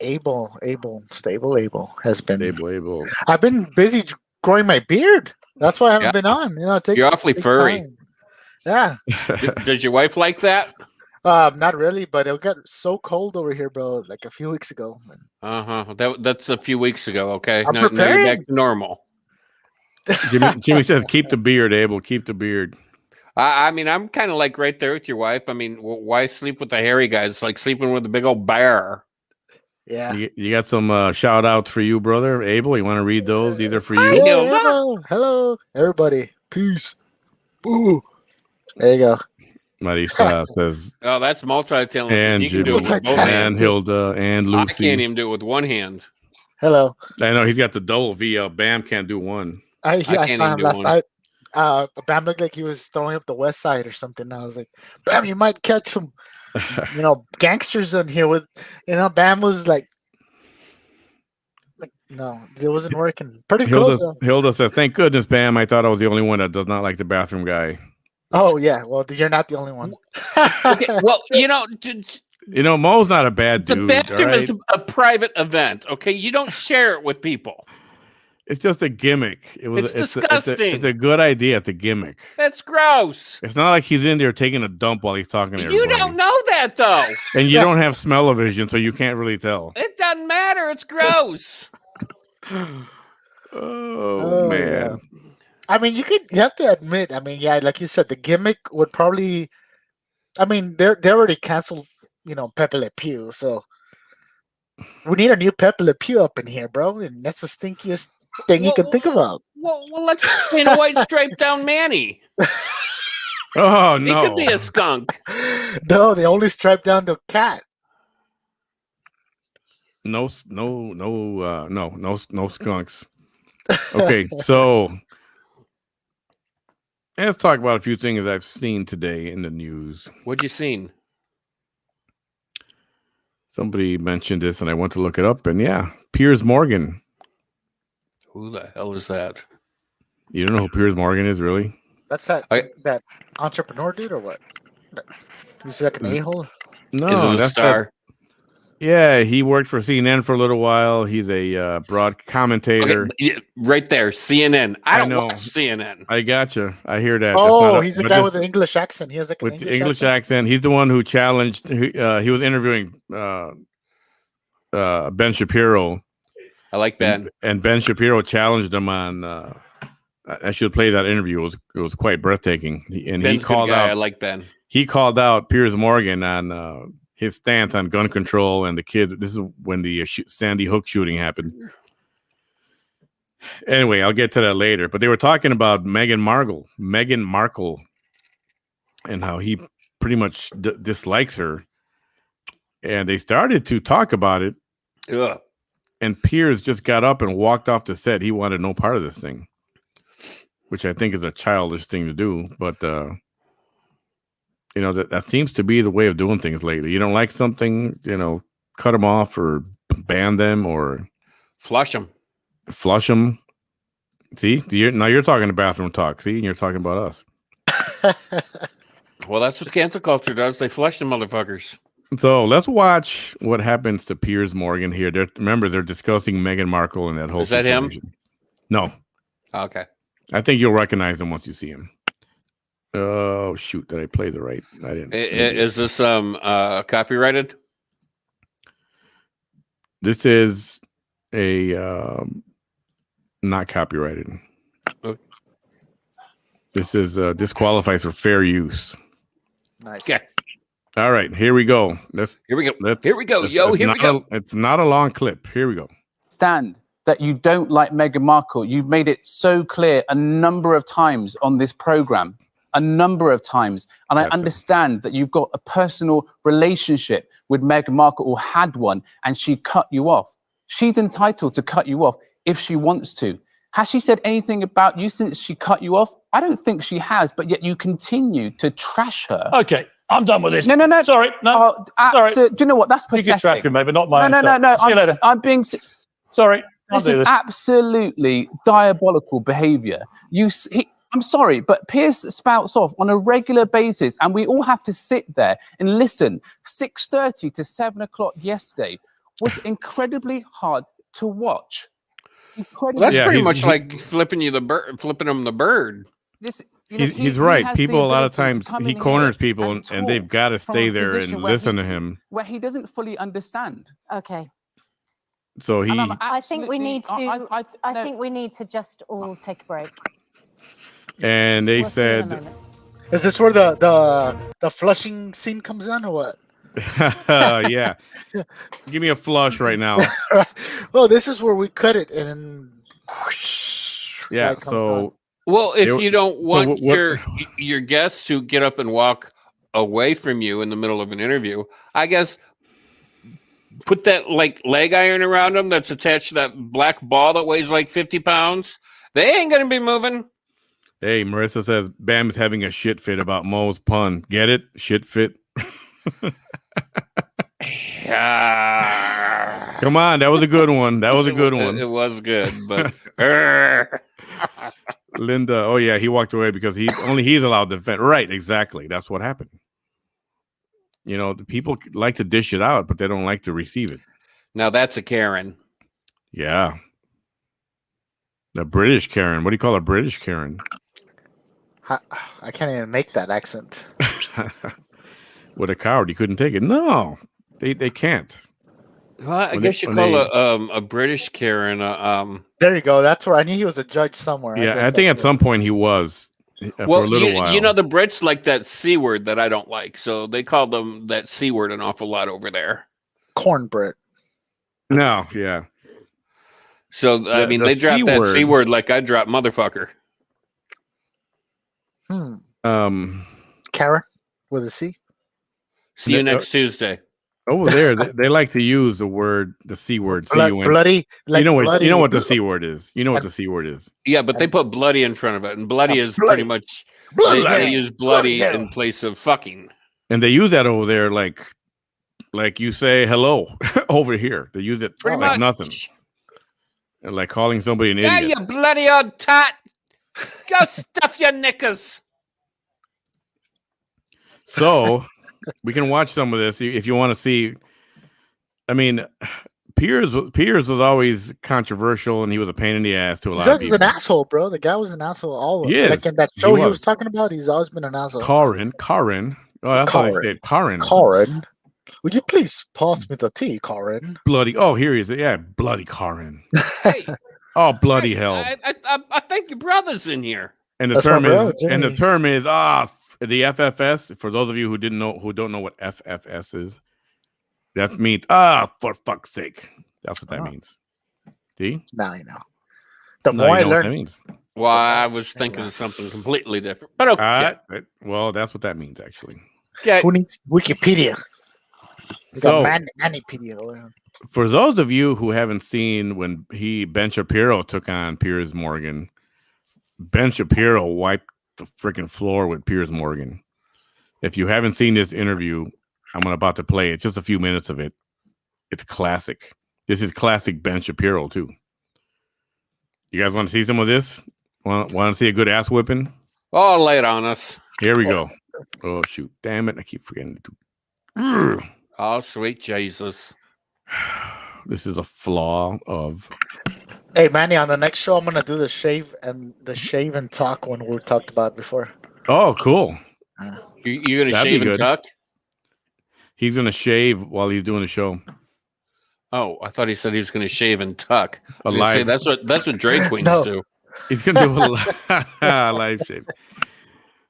Stable Abel has been. Stable Abel. I've been busy growing my beard. That's why I haven't been on. You're awfully furry. Time. Yeah. Does your wife like that? Not really, but it got so cold over here, bro. Like a few weeks ago. That's a few weeks ago. Okay, now you're back to normal. Jimmy says, "Keep the beard, Abel. Keep the beard." I mean, I'm kind of like right there with your wife. I mean, why sleep with the hairy guys? It's like sleeping with a big old bear. Yeah. You got some shout outs for you, brother Abel. You want to read those? These are for you. Hello, everybody. Peace. Boo. There you go. Marisa says, "Oh, that's multi-talented. And you can do it with both hands. And Hilda and Lucy. I can't even do it with one hand. Hello. I know he's got the double V. Bam can't do one. I saw him last night. Bam looked like he was throwing up the West Side or something. I was like, Bam, you might catch some, gangsters in here with, Bam was like, no, it wasn't working. Pretty close. Hilda says, thank goodness, Bam. I thought I was the only one that does not like the bathroom guy. Oh yeah, well you're not the only one. Okay, well, Mo's not a bad dude. The bathroom is a private event. Okay, you don't share it with people. It's just a gimmick. It's disgusting. It's a good idea. It's a gimmick. That's gross. It's not like he's in there taking a dump while he's talking to everybody. You don't know that, though. And you don't have smell-o-vision, so you can't really tell. It doesn't matter. It's gross. Oh, man. Yeah. I mean, you have to admit, I mean, yeah, like you said, the gimmick would probably, I mean, they already canceled, Pepe Le Pew, so we need a new Pepe Le Pew up in here, bro, and that's the stinkiest thing you can think about. Well, let's paint a white stripe down Manny. Oh, no. He could be a skunk. No, they only stripe down the cat. No skunks. Okay, so let's talk about a few things I've seen today in the news. What'd you seen? Somebody mentioned this, and I went to look it up, and yeah, Piers Morgan. Who the hell is that? You don't know who Piers Morgan is, really? That's that entrepreneur dude, or what? He's like an a-hole? No, is it a that's star? Yeah, he worked for CNN for a little while. He's a broad commentator. Okay, yeah, right there, CNN. I don't watch CNN. I gotcha. I hear that. Oh, he's the guy with the English accent. He has like an English accent. He's the one who challenged. He was interviewing Ben Shapiro. I like Ben. And Ben Shapiro challenged him on. I should play that interview. It was quite breathtaking. Ben's he called out. I like Ben. He called out Piers Morgan on his stance on gun control and the kids. This is when the Sandy Hook shooting happened. Anyway, I'll get to that later. But they were talking about Meghan Markle, and how he pretty much dislikes her. And they started to talk about it. Ugh. And Piers just got up and walked off the set. He wanted no part of this thing, which I think is a childish thing to do. But that seems to be the way of doing things lately. You don't like something, cut them off or ban them or flush them. See, now you're talking to bathroom talk. See, and you're talking about us. Well, that's what cancel culture does. They flush the motherfuckers. So let's watch what happens to Piers Morgan here. Remember, they're discussing Meghan Markle and that whole situation. Is that him? No. Okay. I think you'll recognize him once you see him. Oh, shoot. Did I play the right? I didn't. Is this copyrighted? This is a not copyrighted. Okay. This is disqualifies for fair use. Nice. Okay. All right, here we go. Here we go. It's not a long clip. Here we go. Stand that you don't like Meghan Markle. You've made it so clear a number of times on this program, and I understand that you've got a personal relationship with Meghan Markle, or had one, and she cut you off. She's entitled to cut you off if she wants to. Has she said anything about you since she cut you off? I don't think she has, but yet you continue to trash her. Okay. I'm done with this. No. Sorry. No. Sorry. So, do you know what? That's pathetic. You can trash me, maybe not my No. See you later. I'm being... Sorry. This is absolutely diabolical behavior. I'm sorry, but Piers spouts off on a regular basis, and we all have to sit there and listen. 6:30 to 7 o'clock yesterday was incredibly hard to watch. Well, that's pretty much like flipping him the bird. He's right. People a lot of times he corners people, and they've got to stay there and listen to him. Where he doesn't fully understand. Okay. So I think we need to. I think we need to just all take a break. And they said, "Is this where the flushing scene comes in, or what?" Yeah. Give me a flush right now. Well, this is where we cut it, and yeah. So. Well, if you don't want your guests to get up and walk away from you in the middle of an interview, I guess put that leg iron around them that's attached to that black ball that weighs like 50 pounds. They ain't going to be moving. Hey, Marissa says Bam's having a shit fit about Mo's pun. Get it? Shit fit. Come on, that was a good one. It was good, but Linda, oh yeah, he walked away because he's allowed to defend. Right, exactly. That's what happened. The people like to dish it out, but they don't like to receive it. Now that's a Karen. Yeah. Now that's a Karen. Yeah. A British Karen. What do you call a British Karen? I can't even make that accent. What a coward! You couldn't take it. No, they can't. Well, I guess you call a British Karen. There you go. That's where I knew he was a judge somewhere. Yeah, I think at some point he was for a little while. You know, the Brits like that C word that I don't like, so they call them that C word an awful lot over there. Cornbread. No, yeah. So I mean, they drop that C word like I drop motherfucker. Karen with a C. See you next Tuesday. Over there, they like to use the C word. Bloody. Like you know what? bloody. You know what the C word is. You know what the C word is. Yeah, but they put bloody in front of it, and bloody is pretty much they use bloody in place of fucking. And they use that over there, like you say hello over here. They use it Pretty like much. nothing. Like calling somebody an idiot. Yeah, you bloody old tot. Go stuff your knickers. So we can watch some of this if you want to see. I mean, Piers was always controversial, and he was a pain in the ass to a lot of people. He's an asshole, bro. The guy was an asshole. Like in that show he was talking about, he's always been an asshole. Karen. Oh, that's how they say it. Karen. Would you please pass me the tea, Karen? Bloody. Oh, here he is. Yeah, bloody Karen. Hey, oh, bloody hell. I think your brother's in here. And the term is the FFS. For those of you who don't know what FFS is, that means for fuck's sake. That's what that means. See? Now you know. The more I learn, means. Well, I was thinking of something completely different. But okay. Well, that's what that means, actually. Okay. Who needs Wikipedia? So, Mannypedia. For those of you who haven't seen when Ben Shapiro took on Piers Morgan, Ben Shapiro wiped the freaking floor with Piers Morgan. If you haven't seen this interview, I'm about to play it. Just a few minutes of it. It's classic. This is classic Ben Shapiro too. You guys want to see some of this? Want to see a good ass whipping? Oh, lay it on us. Here we go. Oh shoot! Damn it! I keep forgetting to do. Oh, sweet Jesus! This is a flaw of. Hey Manny, on the next show, I'm gonna do the shave and talk one we talked about before. Oh, cool! You're gonna shave and tuck? He's gonna shave while he's doing the show. Oh, I thought he said he was gonna shave and tuck. Say, that's what drag queens do. He's gonna do a live shave.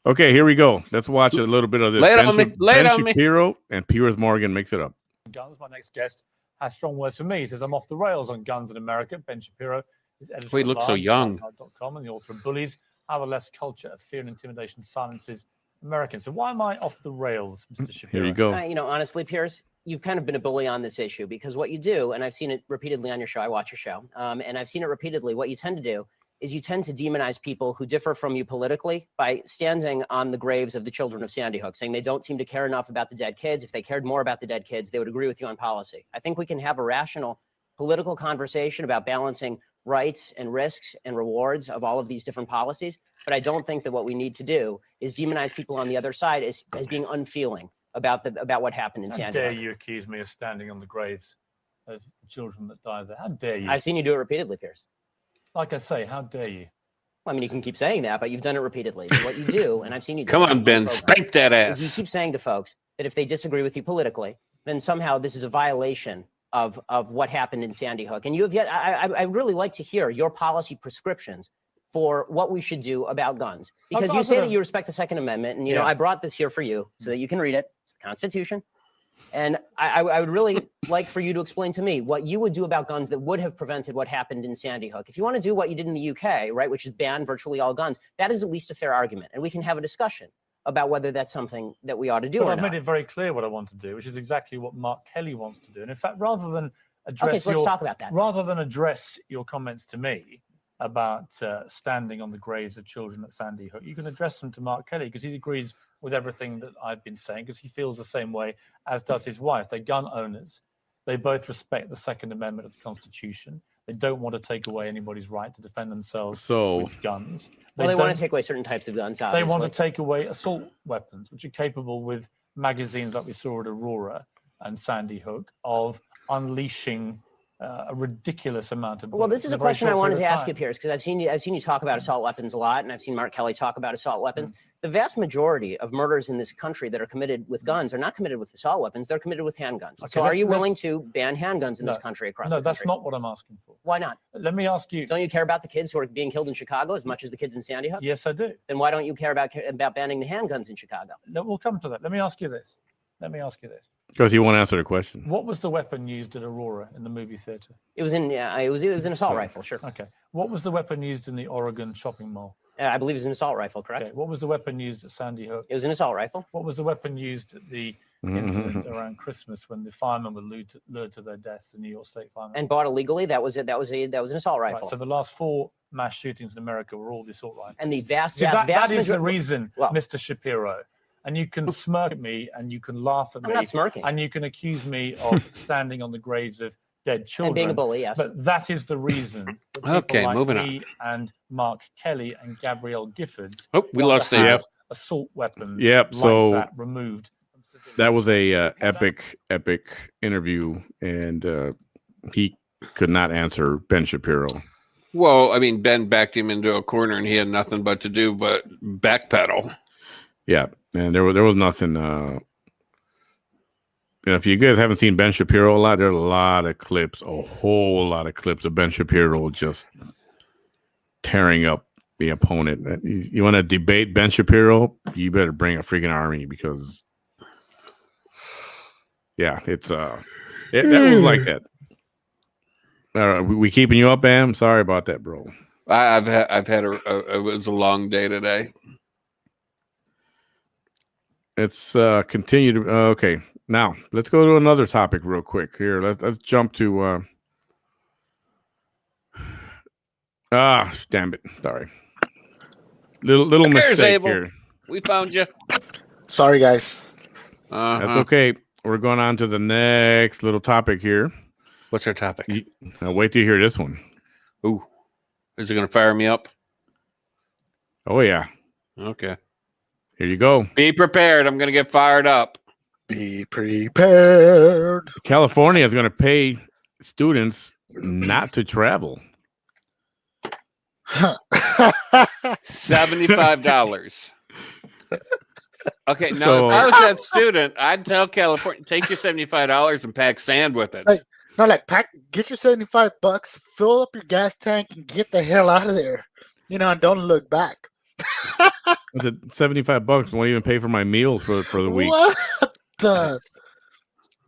Okay, here we go. Let's watch a little bit of this. Ben Shapiro and Piers Morgan makes it up. Guns. My next guest has strong words for me. He says, I'm off the rails on guns in America. Ben Shapiro is editor of looks so young. .com and the author of Bullies, How a Less Culture of Fear and Intimidation Silences Americans. So why am I off the rails, Mr. Shapiro? Here you go. Honestly, Piers, you've kind of been a bully on this issue because what you do, and I've seen it repeatedly on your show, I watch your show, and I've seen it repeatedly, what you tend to do is you tend to demonize people who differ from you politically by standing on the graves of the children of Sandy Hook, saying they don't seem to care enough about the dead kids. If they cared more about the dead kids, they would agree with you on policy. I think we can have a rational political conversation about balancing rights and risks and rewards of all of these different policies. But I don't think that what we need to do is demonize people on the other side as being unfeeling about what happened in Sandy Hook. How dare you accuse me of standing on the graves of the children that died there? How dare you? I've seen you do it repeatedly, Piers. Like I say, how dare you? Well, I mean, you can keep saying that, but you've done it repeatedly. So what you do, and I've seen you do Come on, Ben, spank that ass. Is you keep saying to folks that if they disagree with you politically, then somehow this is a violation of what happened in Sandy Hook. And you have yet, I really like to hear your policy prescriptions for what we should do about guns. Because you say that you respect the Second Amendment, and, you know, I brought this here for you so that you can read it. It's the Constitution. And I would really like for you to explain to me what you would do about guns that would have prevented what happened in Sandy Hook. If you want to do what you did in the UK, right, which is ban virtually all guns, that is at least a fair argument. And we can have a discussion about whether that's something that we ought to do or not. I've made it very clear what I want to do, which is exactly what Mark Kelly wants to do. And in fact, rather than address let's talk about that. Rather than address your comments to me about standing on the graves of children at Sandy Hook, you can address them to Mark Kelly because he agrees with everything that I've been saying because he feels the same way as does his wife. They're gun owners. They both respect the Second Amendment of the Constitution. They don't want to take away anybody's right to defend themselves with guns. They want to take away certain types of guns, obviously. They want to take away assault weapons, which are capable with magazines like we saw at Aurora and Sandy Hook of unleashing a ridiculous amount of. Well, this is in a very question I short wanted to period of ask you, time. Piers, because I've seen you talk about assault weapons a lot, and I've seen Mark Kelly talk about assault weapons. The vast majority of murders in this country that are committed with guns are not committed with assault weapons; they're committed with handguns. Okay, so, are you willing to ban handguns in this country across the country? No, that's not what I'm asking for. Why not? Let me ask you. Don't you care about the kids who are being killed in Chicago as much as the kids in Sandy Hook? Yes, I do. Then why don't you care about banning the handguns in Chicago? We'll come to that. Let me ask you this. Because he won't answer the question. What was the weapon used at Aurora in the movie theater? It was an assault rifle, sure. Okay. What was the weapon used in the Oregon shopping mall? I believe it was an assault rifle, correct? Okay. What was the weapon used at Sandy Hook? It was an assault rifle. What was the weapon used at the incident around Christmas when the firemen were lured to their deaths, the New York State firemen? And bought illegally. That was it. That was an assault rifle. Right, so the last 4 mass shootings in America were all the assault rifles. And the vast that is the reason, Mr. Shapiro. And you can smirk at me, and you can laugh at me. I'm not smirking. And you can accuse me of standing on the graves of dead children. And being a bully, yes. But that is the reason that people like me and Mark Kelly and Gabrielle Giffords we lost the assault weapons Yep. like So that removed. that was a epic interview, and he could not answer Ben Shapiro. Well, I mean, Ben backed him into a corner, and he had nothing but to do but backpedal. Yeah, and there was nothing. If you guys haven't seen Ben Shapiro a lot, there are a lot of clips, a whole lot of clips of Ben Shapiro just tearing up the opponent. You want to debate Ben Shapiro? You better bring a freaking army, because yeah, that was like that. We keeping you up, Bam? Sorry about that, bro. I've had it was a long day today. It's continued. Okay, now let's go to another topic real quick here. Let's jump to. Damn it! Sorry, little mistake here. We found you. Sorry, guys. That's okay. We're going on to the next little topic here. What's our topic? Wait till you hear this one. Ooh, is it going to fire me up? Oh yeah. Okay. Here you go. Be prepared. I'm going to get fired up. Be prepared. California is going to pay students not to travel. $75. Okay, now So- if I was that student, I'd tell California, take your $75 and pack sand with it. Hey. Get your $75, fill up your gas tank, and get the hell out of there. And don't look back. $75 won't even pay for my meals for the week. What the?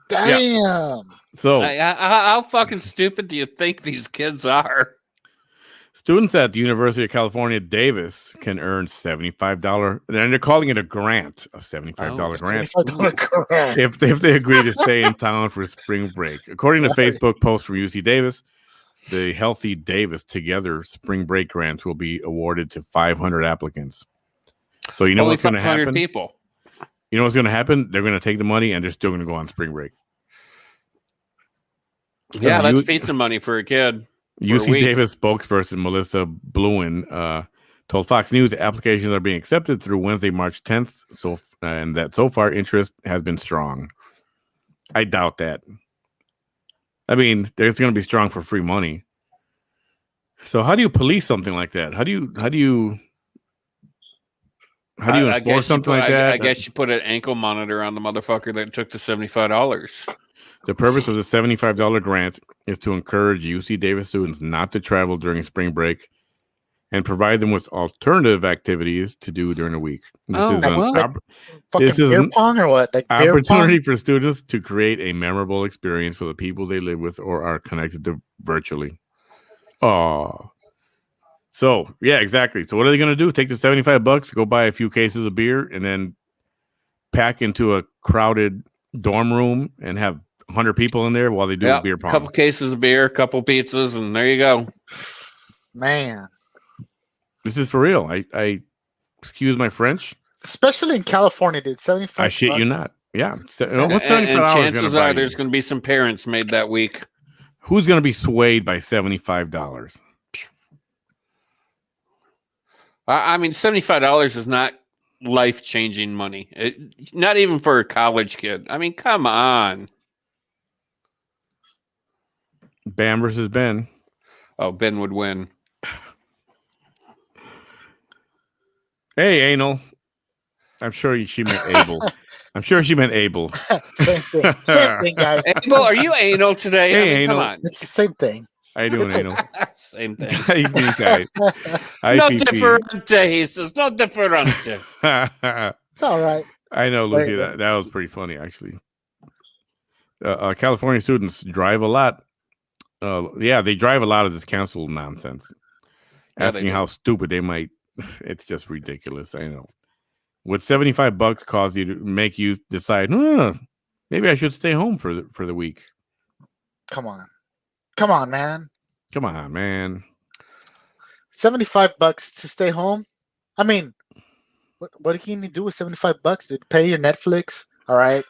Damn. Yeah. So how fucking stupid do you think these kids are? students at the University of California, Davis can earn $75, and they're calling it a grant, a $75 grant, $75 grant. if they agree to stay in town for spring break. According to Facebook post from UC Davis, the Healthy Davis Together spring break grants will be awarded to 500 applicants. So you know Only what's going to 500 happen? people. You know what's going to happen? They're going to take the money and they're still going to go on spring break. Yeah, that's pizza money for a kid. UC Davis spokesperson Melissa Bluen told Fox News applications are being accepted through Wednesday, March 10th. And that so far interest has been strong. I doubt that. I mean, there's going to be strong for free money. So how do you police something like that? How do you enforce something like that? I guess you put an ankle monitor on the motherfucker that took the $75. The purpose of the $75 grant is to encourage UC Davis students not to travel during spring break and provide them with alternative activities to do during the week. This is beer pong or what? Like opportunity for students to create a memorable experience for the people they live with or are connected to virtually. Oh, so yeah, exactly. So what are they going to do? Take the $75, go buy a few cases of beer, and then pack into a crowded dorm room and have 100 people in there while they do a beer pong. A couple cases of beer, a couple pizzas, and there you go. Man, this is for real. I excuse my French. Especially in California, dude. 75. I shit you not. Yeah. What's And chances are there's going to be some parents made that week. Who's going to be swayed by $75? I mean, $75 is not life-changing money. Not even for a college kid. I mean, come on. Bam versus Ben. Oh, Ben would win. Hey, anal. I'm sure she meant Abel. I'm sure she meant Abel. Same thing. Same thing, guys. Abel, are you anal today? Hey, I mean, anal. come on. It's the same thing. How you doing, anal? Same thing. How you doing, guys? No differente, he says. No differente. It's all right. I know, Very Lucy. good. That was pretty funny, actually. California students drive a lot. Yeah, they drive a lot of this council nonsense. Yeah, Asking how stupid they might. It's just ridiculous. I know. Would $75 cause you to make you decide? Maybe I should stay home for the week. Come on, man. Come on, man. $75 to stay home. I mean, what can you do with $75, dude? Pay your Netflix, all right.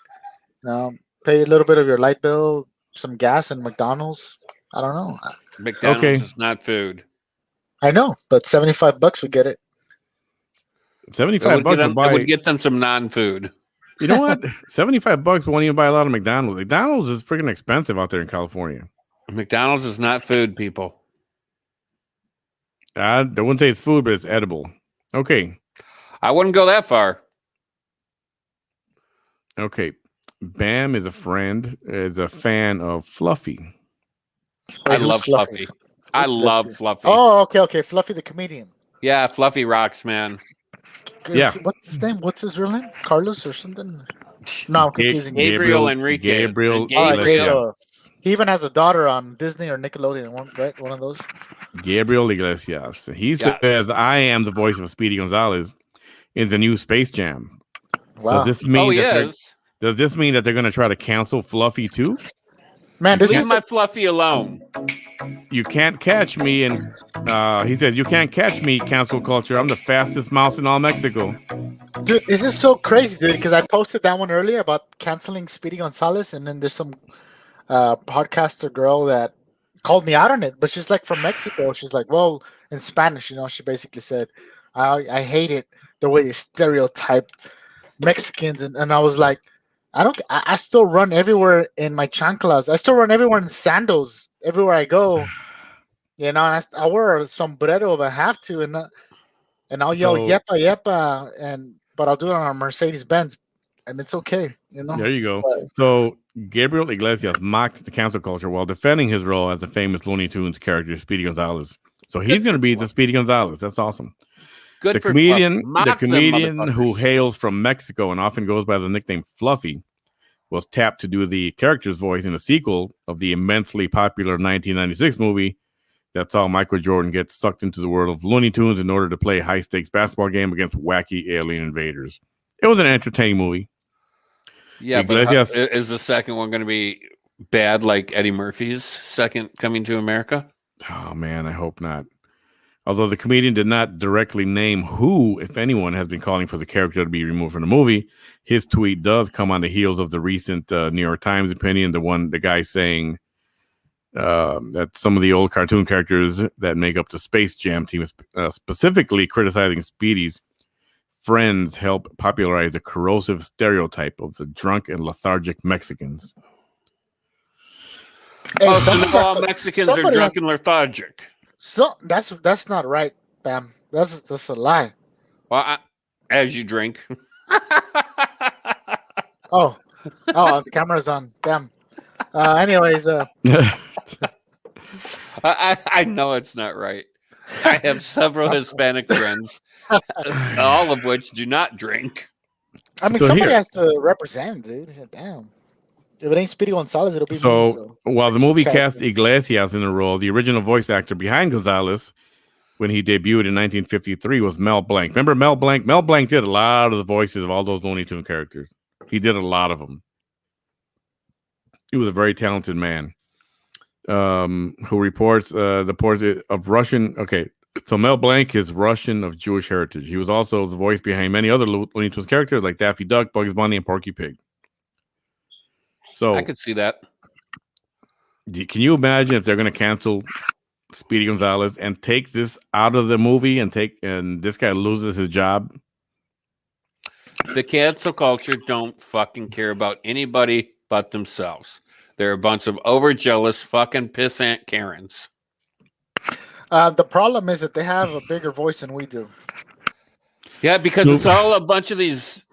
Pay a little bit of your light bill, some gas, and McDonald's. I don't know. McDonald's is not food. I know, but $75 would get it. $75 would get them some non-food. You know what? $75 won't even buy a lot of McDonald's. McDonald's is freaking expensive out there in California. McDonald's is not food, people. I wouldn't say it's food, but it's edible. Okay. I wouldn't go that far. Okay. Bam is a fan of Fluffy. I love Fluffy. I love Fluffy. Oh, okay. Fluffy the comedian. Yeah, Fluffy rocks, man. Yeah. What's his name? What's his real name? Carlos or something? No, I'm confusing. Gabriel Enrique. Gabriel. He even has a daughter on Disney or Nickelodeon, right? One of those. Gabriel Iglesias. He says, "I am the voice of Speedy Gonzalez in the new Space Jam." Wow. Does this mean that they're going to try to cancel Fluffy too? Man, leave my Fluffy alone. You can't catch me, and he says, "You can't catch me, cancel culture. I'm the fastest mouse in all Mexico." Dude, this is so crazy, dude. Because I posted that one earlier about canceling Speedy Gonzalez, and then there's some podcaster girl that called me out on it, but she's like from Mexico. She's like, well, in Spanish, she basically said, I hate it the way they stereotype Mexicans, and I was like, I still run everywhere in my chanclas. I still run everywhere in sandals everywhere I go. And I wear a sombrero if I have to, and I'll yell yepa, but I'll do it on a Mercedes Benz, and it's okay. There you go. So Gabriel Iglesias mocked the cancel culture while defending his role as the famous Looney Tunes character Speedy Gonzalez. So he's going to be the Speedy Gonzalez. That's awesome. The comedian who hails from Mexico and often goes by the nickname Fluffy was tapped to do the character's voice in a sequel of the immensely popular 1996 movie that saw Michael Jordan get sucked into the world of Looney Tunes in order to play a high-stakes basketball game against wacky alien invaders. It was an entertaining movie. Yeah, Iglesias, but is the second one going to be bad like Eddie Murphy's second Coming to America? Oh, man, I hope not. Although the comedian did not directly name who, if anyone, has been calling for the character to be removed from the movie, his tweet does come on the heels of the recent New York Times opinion, the guy saying that some of the old cartoon characters that make up the Space Jam team, specifically criticizing Speedy's friends, help popularize the corrosive stereotype of the drunk and lethargic Mexicans. Hey, so all Mexicans are drunk and lethargic. So that's not right, Bam. That's a lie. Well, as you drink. Oh, the camera's on. Damn. Anyways, I know it's not right. I have several Hispanic friends, all of which do not drink. I mean, somebody has to represent, dude. Damn. If it ain't Speedy Gonzalez, it'll be me. So while the movie cast Iglesias in the role, the original voice actor behind Gonzalez, when he debuted in 1953, was Mel Blanc. Remember Mel Blanc? Mel Blanc did a lot of the voices of all those Looney Tunes characters. He did a lot of them. He was a very talented man. Who reports the port of Russian. Okay, so Mel Blanc is Russian of Jewish heritage. He was also the voice behind many other Looney Tunes characters like Daffy Duck, Bugs Bunny, and Porky Pig. So I could see that. Can you imagine if they're going to cancel Speedy Gonzalez and take this out of the movie and this guy loses his job? The cancel culture don't fucking care about anybody but themselves. They're a bunch of overjealous fucking pissant Karens. The problem is that they have a bigger voice than we do. Yeah, because it's all a bunch of these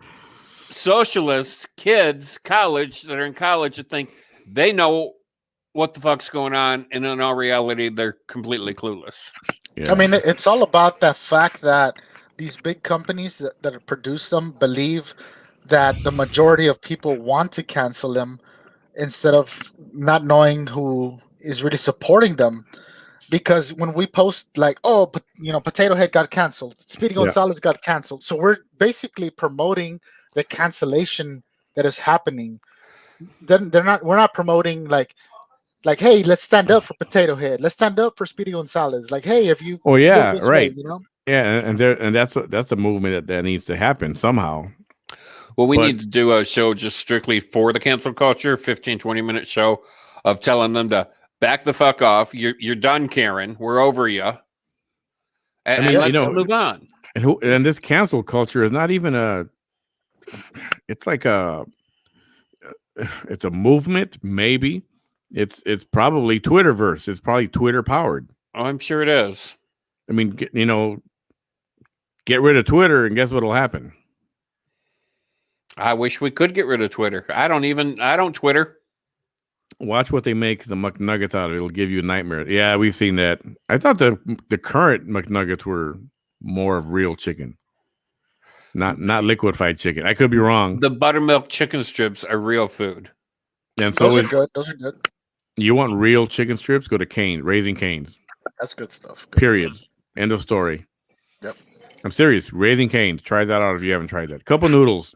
socialist kids, that are in college that think they know what the fuck's going on, and in all reality, they're completely clueless. Yeah. I mean, it's all about the fact that these big companies that produce them believe that the majority of people want to cancel them instead of not knowing who is really supporting them. Because when we post like, oh, Potato Head got canceled, Speedy Gonzalez got canceled, so we're basically promoting the cancellation that is happening. Then we're not promoting like, hey, let's stand up for Potato Head, let's stand up for Speedy Gonzalez. Like, hey, if you feel this way, yeah, and that's a movement that needs to happen somehow. Well, we need to do a show just strictly for the cancel culture, 15-20-minute show of telling them to back the fuck off. You're done, Karen. We're over you. And let's move on. And this cancel culture is not even it's like it's a movement, maybe. It's probably Twitterverse. It's probably Twitter powered. Oh, I'm sure it is. I mean, get rid of Twitter and guess what'll happen? I wish we could get rid of Twitter. I don't Twitter. Watch what they make the McNuggets out of. It'll give you a nightmare. Yeah, we've seen that. I thought the current McNuggets were more of real chicken, not liquefied chicken. I could be wrong. The buttermilk chicken strips are real food. And so those are good. Those are good. You want real chicken strips? Go to Raising Cane's. That's good stuff. Period. End of story. Yep. I'm serious. Raising Cane's. Try that out if you haven't tried that. Couple noodles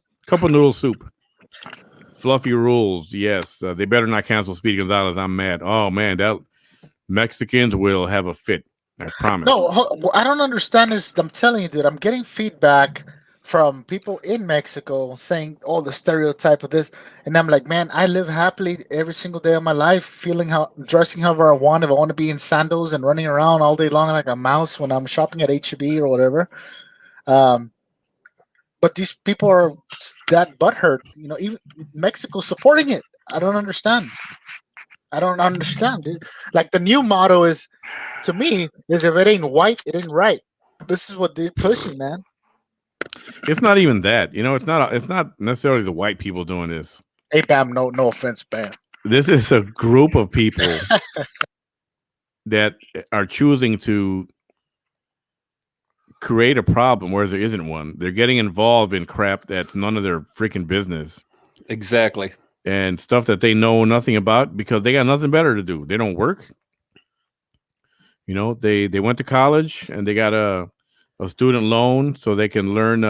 soup. Fluffy rules. Yes. They better not cancel Speedy Gonzalez. I'm mad. Oh, man. That Mexicans will have a fit. I promise. No, I don't understand this. I'm telling you, dude. I'm getting feedback from people in Mexico saying, oh, the stereotype of this. And I'm like, man, I live happily every single day of my life, dressing however I want. If I want to be in sandals and running around all day long like a mouse when I'm shopping at H-E-B or whatever. But these people are that butthurt, even Mexico supporting it. I don't understand. Dude. Like the new motto is, to me, is if it ain't white, it ain't right. This is what they're pushing, man. It's not even that. It's not necessarily the white people doing this. Hey, Bam, no offense, Bam. This is a group of people that are choosing to create a problem where there isn't one. They're getting involved in crap that's none of their freaking business. Exactly. And stuff that they know nothing about because they got nothing better to do. They don't work. They went to college and they got a student loan so they can learn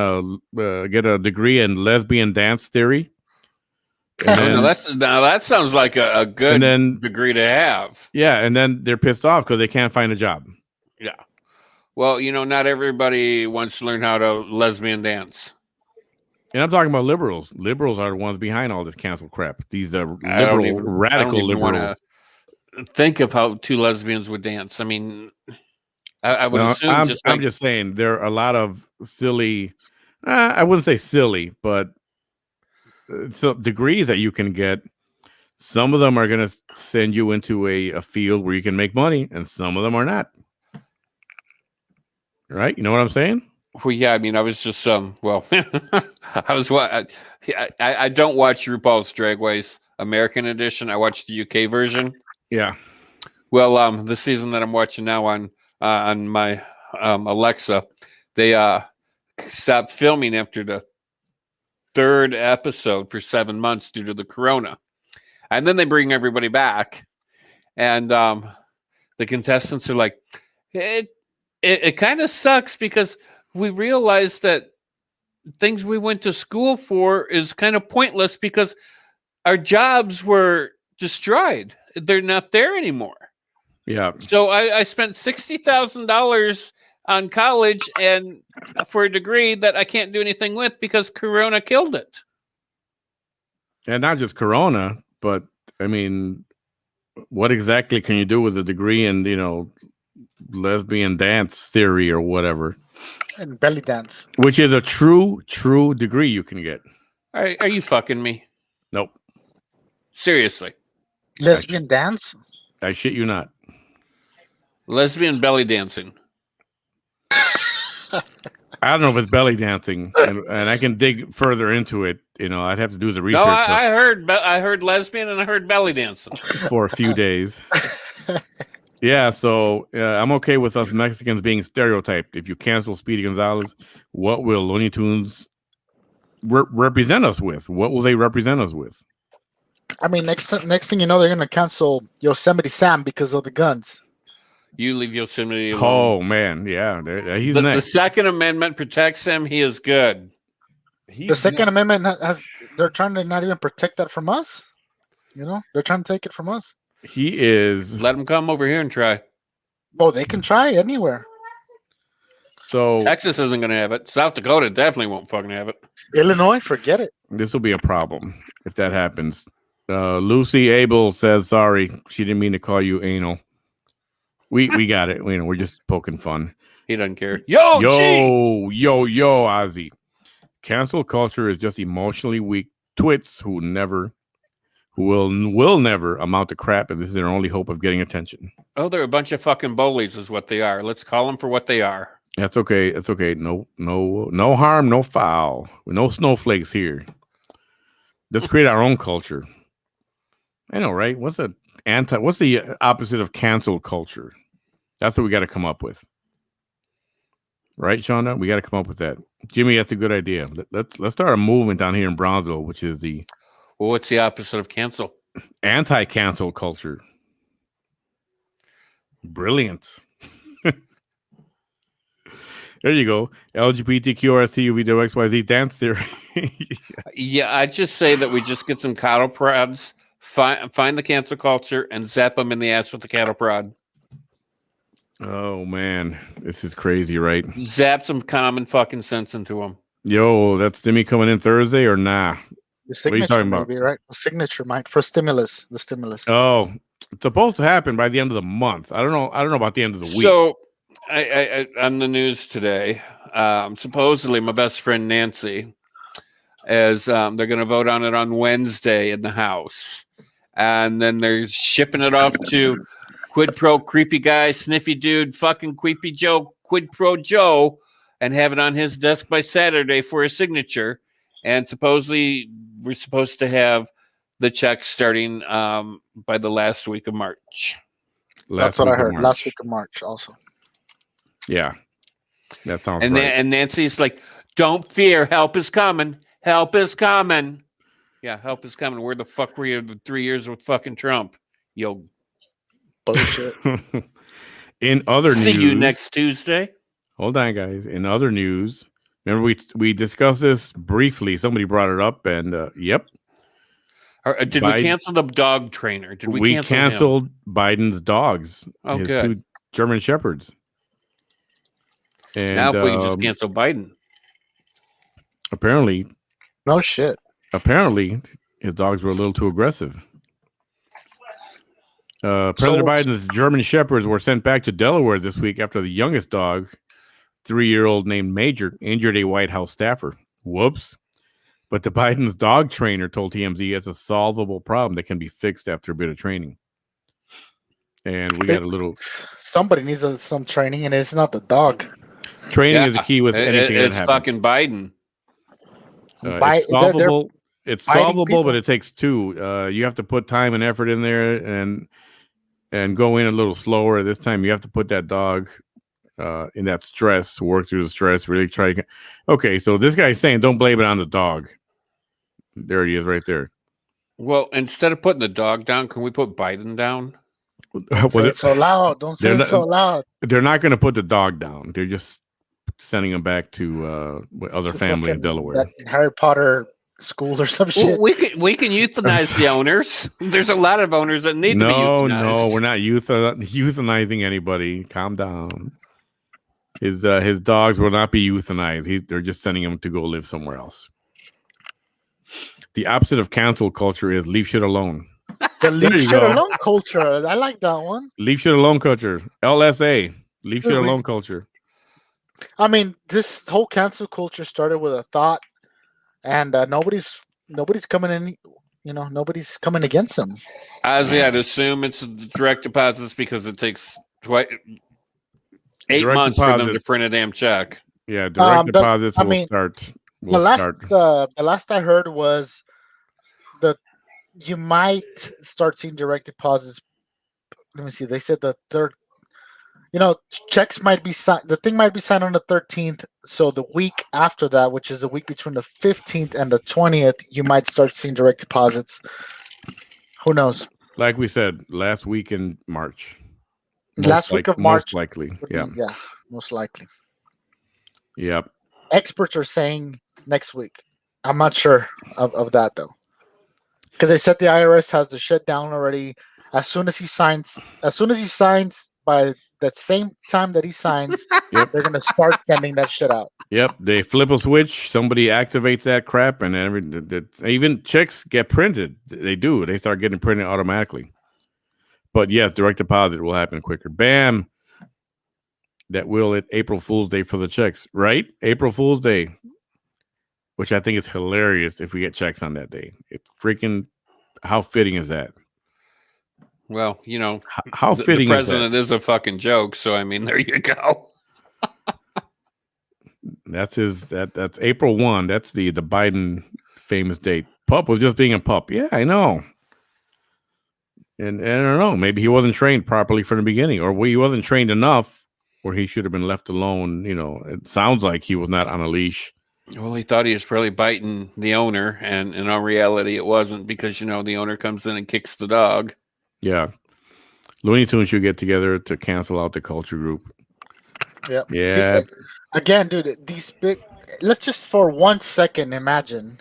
get a degree in lesbian dance theory. Now that sounds like a good degree to have. Yeah, and then they're pissed off because they can't find a job. Yeah. Well, not everybody wants to learn how to lesbian dance. And I'm talking about liberals. Liberals are the ones behind all this cancel crap. These radical liberals. Think of how two lesbians would dance. I mean, I would assume. I'm just saying there are a lot of silly. I wouldn't say silly, but degrees that you can get. Some of them are going to send you into a field where you can make money, and some of them are not. Right? You know what I'm saying? Well, yeah. I mean, I was just I was I don't watch RuPaul's Drag Race American edition. I watch the UK version. Yeah. Well, the season that I'm watching now on my Alexa, they stopped filming after the third episode for 7 months due to the corona, and then they bring everybody back, and the contestants are like, It kind of sucks because we realized that things we went to school for is kind of pointless because our jobs were destroyed. They're not there anymore. Yeah. So I spent $60,000 on college and for a degree that I can't do anything with because Corona killed it. And not just Corona, but I mean, what exactly can you do with a degree in, lesbian dance theory or whatever? And belly dance. Which is a true degree you can get. Are you fucking me? Nope. Seriously. Lesbian dance? I shit you not. Lesbian belly dancing. I don't know if it's belly dancing, and I can dig further into it. You know, I'd have to do the research No, I heard lesbian and I heard belly dancing. for a few days. Yeah, so I'm okay with us Mexicans being stereotyped. If you cancel Speedy Gonzalez, what will Looney Tunes represent us with? What will they represent us with? I mean, next thing you know, they're gonna cancel Yosemite Sam because of the guns. You leave Yosemite alone. Oh man, yeah, he's The next. Second Amendment protects him. He is good. The Second Amendment they're trying to not even protect that from us. You know, they're trying to take it from us. He is. Let him come over here and try. Oh, they can try anywhere. So Texas isn't going to have it. South Dakota definitely won't fucking have it. Illinois, forget it. this will be a problem if that happens. Lucy Abel says sorry. She didn't mean to call you anal. We got it. We're just poking fun. He doesn't care. Yo, Ozzy. Cancel culture is just emotionally weak twits who will never amount to crap, and this is their only hope of getting attention. Oh, they're a bunch of fucking bullies, is what they are. Let's call them for what they are. That's okay. That's okay. No harm, no foul. No snowflakes here. Let's create our own culture. I know, right? What's the opposite of cancel culture? That's what we got to come up with. Right, Shonda? We got to come up with that. Jimmy, that's a good idea. Let's start a movement down here in Brownsville, which is the what's the opposite of cancel? Anti-cancel culture. Brilliant. There you go. LGBTQRSTUVWXYZ dance theory. Yeah, I'd just say that we just get some cattle prods, find the cancel culture, and zap them in the ass with the cattle prod. Oh, man. This is crazy, right? Zap some common fucking sense into them. Yo, that's Timmy coming in Thursday or nah? The signature, what are you talking about? maybe, right? The signature might for stimulus. The stimulus. Oh, it's supposed to happen by the end of the month. I don't know about the end of the week. So, I on the news today, supposedly my best friend Nancy is they're going to vote on it on Wednesday in the House, and then they're shipping it off to Quid Pro Creepy Guy, Sniffy Dude, fucking Creepy Joe, Quid Pro Joe, and have it on his desk by Saturday for a signature. And supposedly we're supposed to have the check starting by the last week of March. That's what I heard. Last week of March also. Yeah. That sounds right. And Nancy's like, don't fear, help is coming. Help is coming. Yeah, help is coming. Where the fuck were you the 3 years with fucking Trump? Yo. Bullshit. In other news. See you next Tuesday. Hold on, guys. In other news, remember we discussed this briefly. Somebody brought it up, and yep. Did we cancel the dog trainer? Did we canceled Biden's dogs? Oh, his good. 2 German Shepherds. And now if we can just cancel Biden. Apparently. No shit. Apparently, his dogs were a little too aggressive. President Biden's German Shepherds were sent back to Delaware this week after the youngest dog, 3-year-old named Major, injured a White House staffer. Whoops. But the Biden's dog trainer told TMZ it's a solvable problem that can be fixed after a bit of training. And we got a little... Somebody needs some training, and it's not the dog. Training is the key with anything that happens. It's fucking Biden. It's solvable. It's solvable, but it takes 2. You have to put time and effort in there and go in a little slower. This time you have to put that dog in that stress, work through the stress, really try. Okay, so this guy's saying don't blame it on the dog. There he is right there. Well, instead of putting the dog down, can we put Biden down? Don't say it so loud. Don't say it so loud. They're not going to put the dog down. They're just sending him back to other family in Delaware. That Harry Potter school or some shit. We can euthanize the owners. There's a lot of owners that need to be euthanized. No, we're not euthanizing anybody. Calm down. His dogs will not be euthanized. They're just sending him to go live somewhere else. The opposite of cancel culture is leave shit alone. The leave shit alone culture. I like that one. Leave shit alone culture. LSA. Leave shit alone culture. I mean, this whole cancel culture started with a thought, and nobody's coming in nobody's coming against them. I'd assume it's direct deposits because it takes 8 Direct months for them to deposits. print a damn check. Yeah, direct deposits I will mean, start. The last I heard was that you might start seeing direct deposits. Let me see. They said the third. Checks might be signed. The thing might be signed on the 13th. So the week after that, which is the week between the 15th and the 20th, you might start seeing direct deposits. Who knows? Like we said, last week in March. Last week of March. Most likely. Yeah. Yeah, most likely. Yep. Experts are saying next week. I'm not sure of that though, because they said the IRS has the shutdown already. As soon as he signs by that same time that he signs, they're gonna start sending that shit out. Yep. They flip a switch. Somebody activates that crap, and even checks get printed. They do. They start getting printed automatically. But yes, direct deposit will happen quicker. Bam. That will at April Fool's Day for the checks, right? April Fool's Day, which I think is hilarious if we get checks on that day. It's freaking, how fitting is that? Well, how fitting the president is is a fucking joke. So I mean, there you go. That's April 1. That's the Biden famous date. Pup was just being a pup. Yeah, I know. And I don't know. Maybe he wasn't trained properly from the beginning, or he wasn't trained enough where he should have been left alone. It sounds like he was not on a leash. Well, he thought he was probably biting the owner, and in all reality, it wasn't, because the owner comes in and kicks the dog. Yeah, Looney Tunes should get together to cancel out the culture group. Yep. Yeah. Again, dude, these big. Let's just for 1 second imagine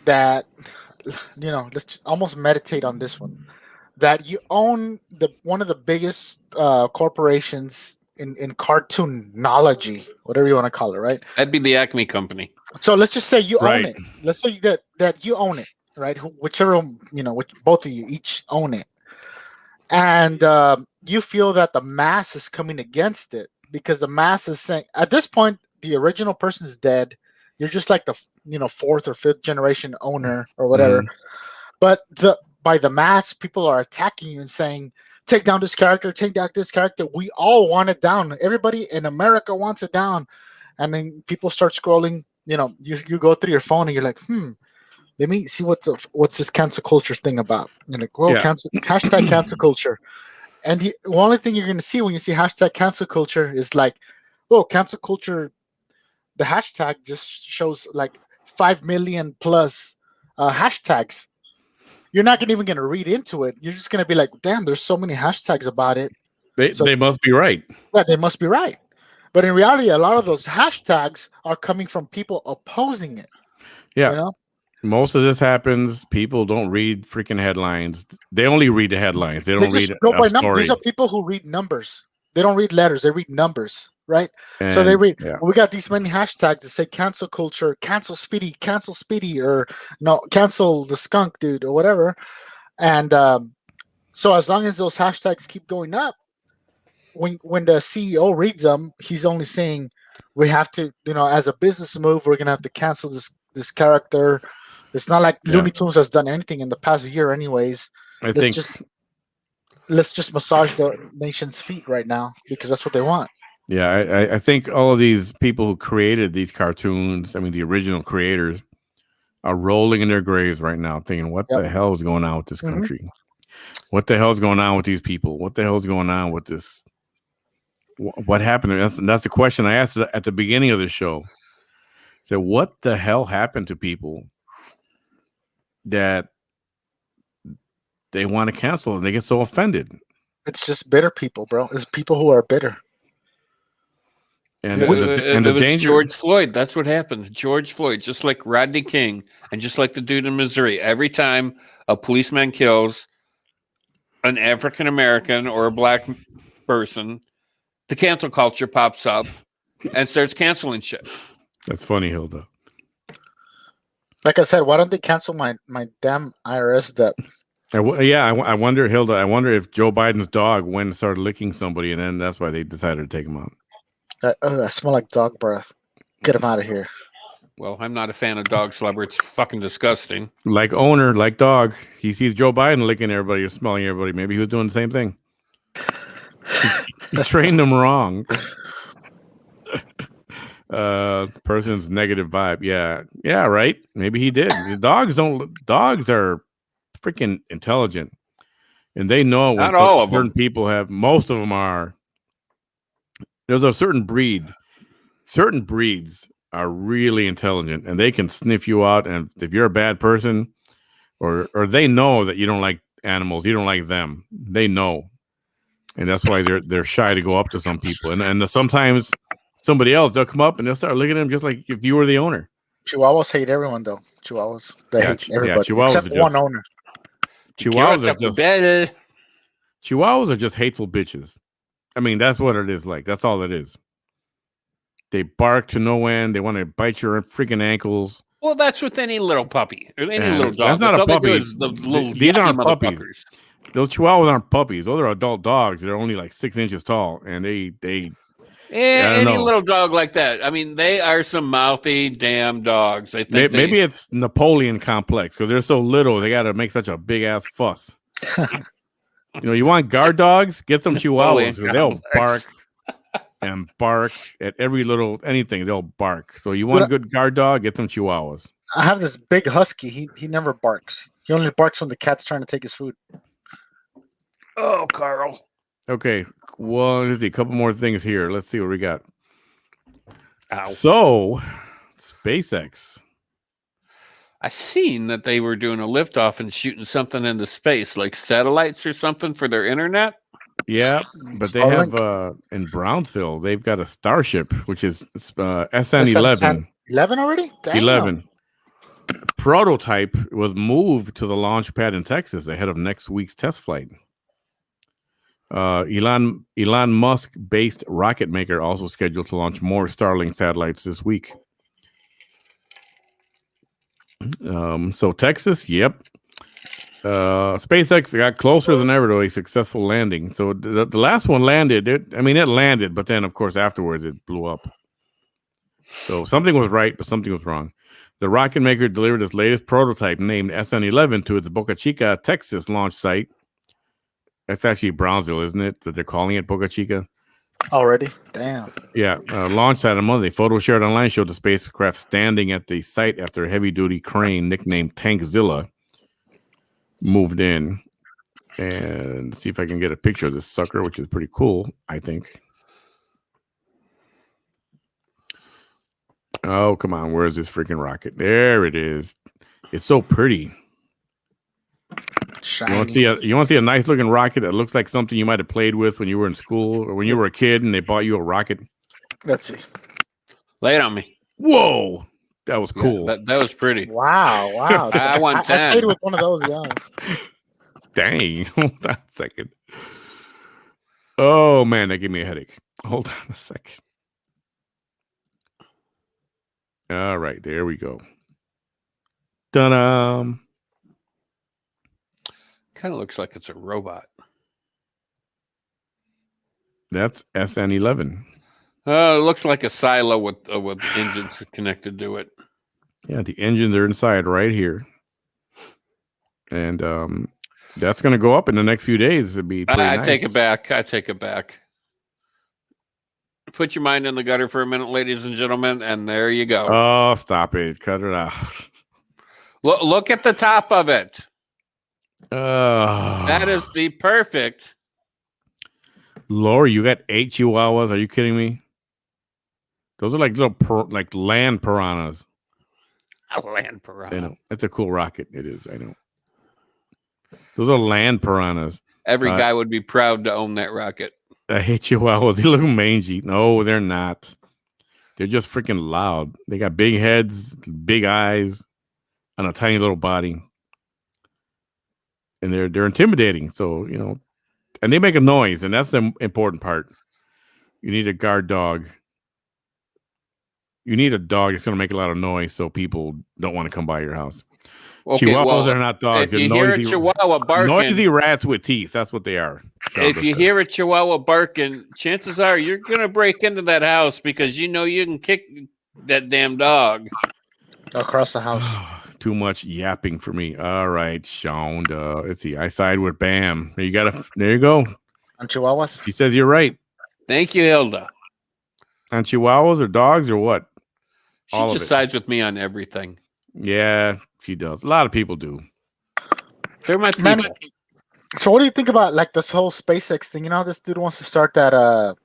that. Let's just almost meditate on this one. That you own one of the biggest corporations in cartoonology, whatever you want to call it, right? That'd be the Acme Company. So let's just say you Right. own it. Let's say that you own it, right? Whichever, which both of you each own it. And you feel that the mass is coming against it because the mass is saying, at this point, the original person is dead. You're just like the fourth or fifth generation owner or whatever. But by the mass, people are attacking you and saying, take down this character, take down this character. We all want it down. Everybody in America wants it down. And then people start scrolling. You go through your phone and you're like, let me see what's this cancel culture thing about. You're like, well, hashtag cancel culture. And the only thing you're going to see when you see hashtag cancel culture is like, well, cancel culture, the hashtag just shows like 5 million plus hashtags. You're not even going to read into it. You're just going to be like, damn, there's so many hashtags about it. They must be right. Yeah, they must be right. But in reality, a lot of those hashtags are coming from people opposing it. Yeah. Most of this happens. People don't read freaking headlines. They only read the headlines. They don't read go by a story. These are people who read numbers. They don't read letters. They read numbers, right? And, so they read. Yeah. We got these many hashtags that say cancel culture, cancel Speedy, or cancel the skunk dude or whatever. And so as long as those hashtags keep going up, when the CEO reads them, he's only saying we have to, as a business move, we're gonna have to cancel this character. It's not like Looney Tunes has done anything in the past year, anyways. Let's just massage the nation's feet right now because that's what they want. Yeah, I think all of these people who created these cartoons, the original creators, are rolling in their graves right now, thinking, "What the hell is going on with this country? What the hell is going on with these people? What the hell is going on with this? What happened?" That's the question I asked at the beginning of the show. So, what the hell happened to people that they want to cancel and they get so offended? It's just bitter people, bro. It's people who are bitter. And it was danger. George Floyd. That's what happened. George Floyd, just like Rodney King, and just like the dude in Missouri. Every time a policeman kills an African American or a black person, the cancel culture pops up and starts canceling shit. That's funny, Hilda. Like I said, why don't they cancel my damn IRS debt? I wonder, Hilda. I wonder if Joe Biden's dog went and started licking somebody, and then that's why they decided to take him out. I smell like dog breath. Get him out of here. Well, I'm not a fan of dog slobber. It's fucking disgusting. Like owner, like dog. He sees Joe Biden licking everybody or smelling everybody. Maybe he was doing the same thing. He trained them wrong. Person's negative vibe. Yeah, right. Maybe he did. Dogs are freaking intelligent, and they know when Not all of certain them. people have. Most of them are. There's a certain breed. Certain breeds are really intelligent, and they can sniff you out. And if you're a bad person, or they know that you don't like animals, you don't like them. They know, and that's why they're shy to go up to some people. And sometimes somebody else, they'll come up and they'll start looking at them just like if you were the owner. Chihuahuas hate everyone, though. Chihuahuas, they hate everybody Chihuahuas except are one just- owner. Chihuahuas are just hateful bitches. I mean, that's what it is like. That's all it is. They bark to no end. They want to bite your freaking ankles. Well, that's with any little puppy or any Yeah, little dog. that's not a all they do puppy. is the little These yucky aren't puppies. motherfuckers. Those Chihuahuas aren't puppies. Those are adult dogs. They're only like 6 inches tall, and they Any know. little dog like that. I mean, they are some mouthy damn dogs. They think maybe it's Napoleon complex because they're so little. They got to make such a big ass fuss. You want guard dogs? Get some Chihuahuas. They'll bark and bark at every little anything. They'll bark. So you want a good guard dog? Get some Chihuahuas. I have this big husky. He never barks. He only barks when the cat's trying to take his food. Oh, Carl. Okay. Well, let's see. A couple more things here. Let's see what we got. Ow. So, SpaceX. I seen that they were doing a liftoff and shooting something into space, like satellites or something for their internet. Yeah, but they have in Brownsville, they've got a Starship, which is SN11. 11 already? Damn. 11. Prototype was moved to the launch pad in Texas ahead of next week's test flight. Elon Musk-based rocket maker also scheduled to launch more Starlink satellites this week. So Texas, yep. SpaceX got closer than ever to a successful landing. So the last one landed. It landed, but then of course afterwards it blew up. So something was right, but something was wrong. The rocket maker delivered its latest prototype named SN11 to its Boca Chica, Texas launch site. That's actually Brownsville, isn't it? That they're calling it Boca Chica. Already? Damn. Yeah, launch site on Monday. Photos shared online showed the spacecraft standing at the site after a heavy-duty crane nicknamed Tankzilla moved in. And see if I can get a picture of this sucker, which is pretty cool, I think. Oh, come on. Where's this freaking rocket? There it is. It's so pretty. Shiny. You want to see a nice looking rocket that looks like something you might have played with when you were in school or when you were a kid and they bought you a rocket? Let's see. Lay it on me. Whoa. That was cool. Yeah, that was pretty. Wow. I want 10. I played with one of those, yeah. Dang. Hold on a second. Oh, man, that gave me a headache. Hold on a second. All right, there we go. Ta-da. Kind of looks like it's a robot. That's SN11. It looks like a silo with engines connected to it. Yeah, the engines are inside right here. And that's going to go up in the next few days. It'd be pretty nice. I take it back. Put your mind in the gutter for a minute, ladies and gentlemen, and there you go. Oh, stop it. Cut it off. Look at the top of it. Oh. That is the perfect. Lord, you got 8 Chihuahuas? Are you kidding me? Those are like little land piranhas. A land piranha. I know. It's a cool rocket. It is. I know. Those are land piranhas. Every guy would be proud to own that rocket. I hate Chihuahuas. They look mangy. No, they're not. They're just freaking loud. They got big heads, big eyes, and a tiny little body. And they're intimidating. So, and they make a noise, and that's the important part. You need a guard dog. You need a dog that's going to make a lot of noise so people don't want to come by your house. Okay, Chihuahuas are not dogs. If you They're hear a Chihuahua barking, noisy rats with teeth. That's what they are. If you hear a Chihuahua barking, chances are you're going to break into that house because you can kick that damn dog. across the house. Too much yapping for me. All right, Sean. Let's see. I side with Bam. There you go. On Chihuahuas. She says you're right. Thank you, Hilda. On Chihuahuas or dogs or what? She All of just it. sides with me on everything. Yeah, she does. A lot of people do. They're my people. Manny, so what do you think about like this whole SpaceX thing? You know, this dude wants to start that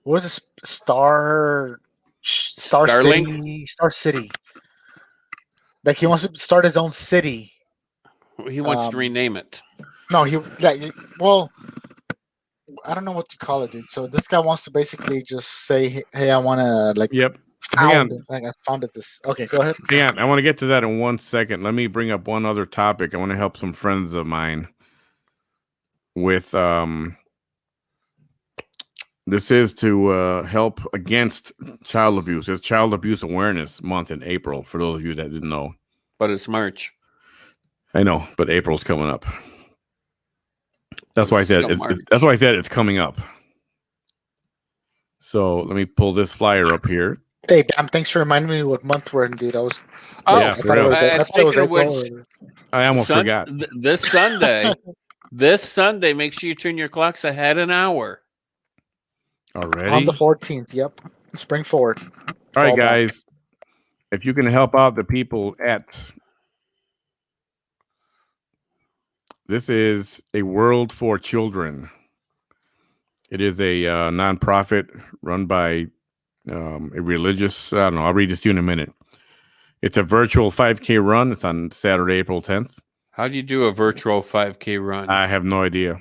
what is this Star Starlink? City? Star City. Like he wants to start his own city. He wants to rename it. No, well, I don't know what to call it, dude. So this guy wants to basically just say, "Hey, I want to like Yep. Hang on. I founded this." Okay, go ahead. Hang on. I want to get to that in 1 second. Let me bring up one other topic. I want to help some friends of mine with this is to help against child abuse. It's Child Abuse Awareness Month in April, for those of you that didn't know. But it's March. I know, but April's coming up. That's why I said it's coming up. So let me pull this flyer up here. Hey, Bam, thanks for reminding me what month we're in, dude. I was. Yeah, I thought it was speaking of April. which, I almost forgot. This Sunday, make sure you turn your clocks ahead an hour. Already? On the 14th, yep. Spring forward. All right, Fall back. guys. If you can help out the people at... This is A World for Children. It is a nonprofit run by a religious... I don't know. I'll read this to you in a minute. It's a virtual 5K run. It's on Saturday, April 10th. How do you do a virtual 5K run? I have no idea.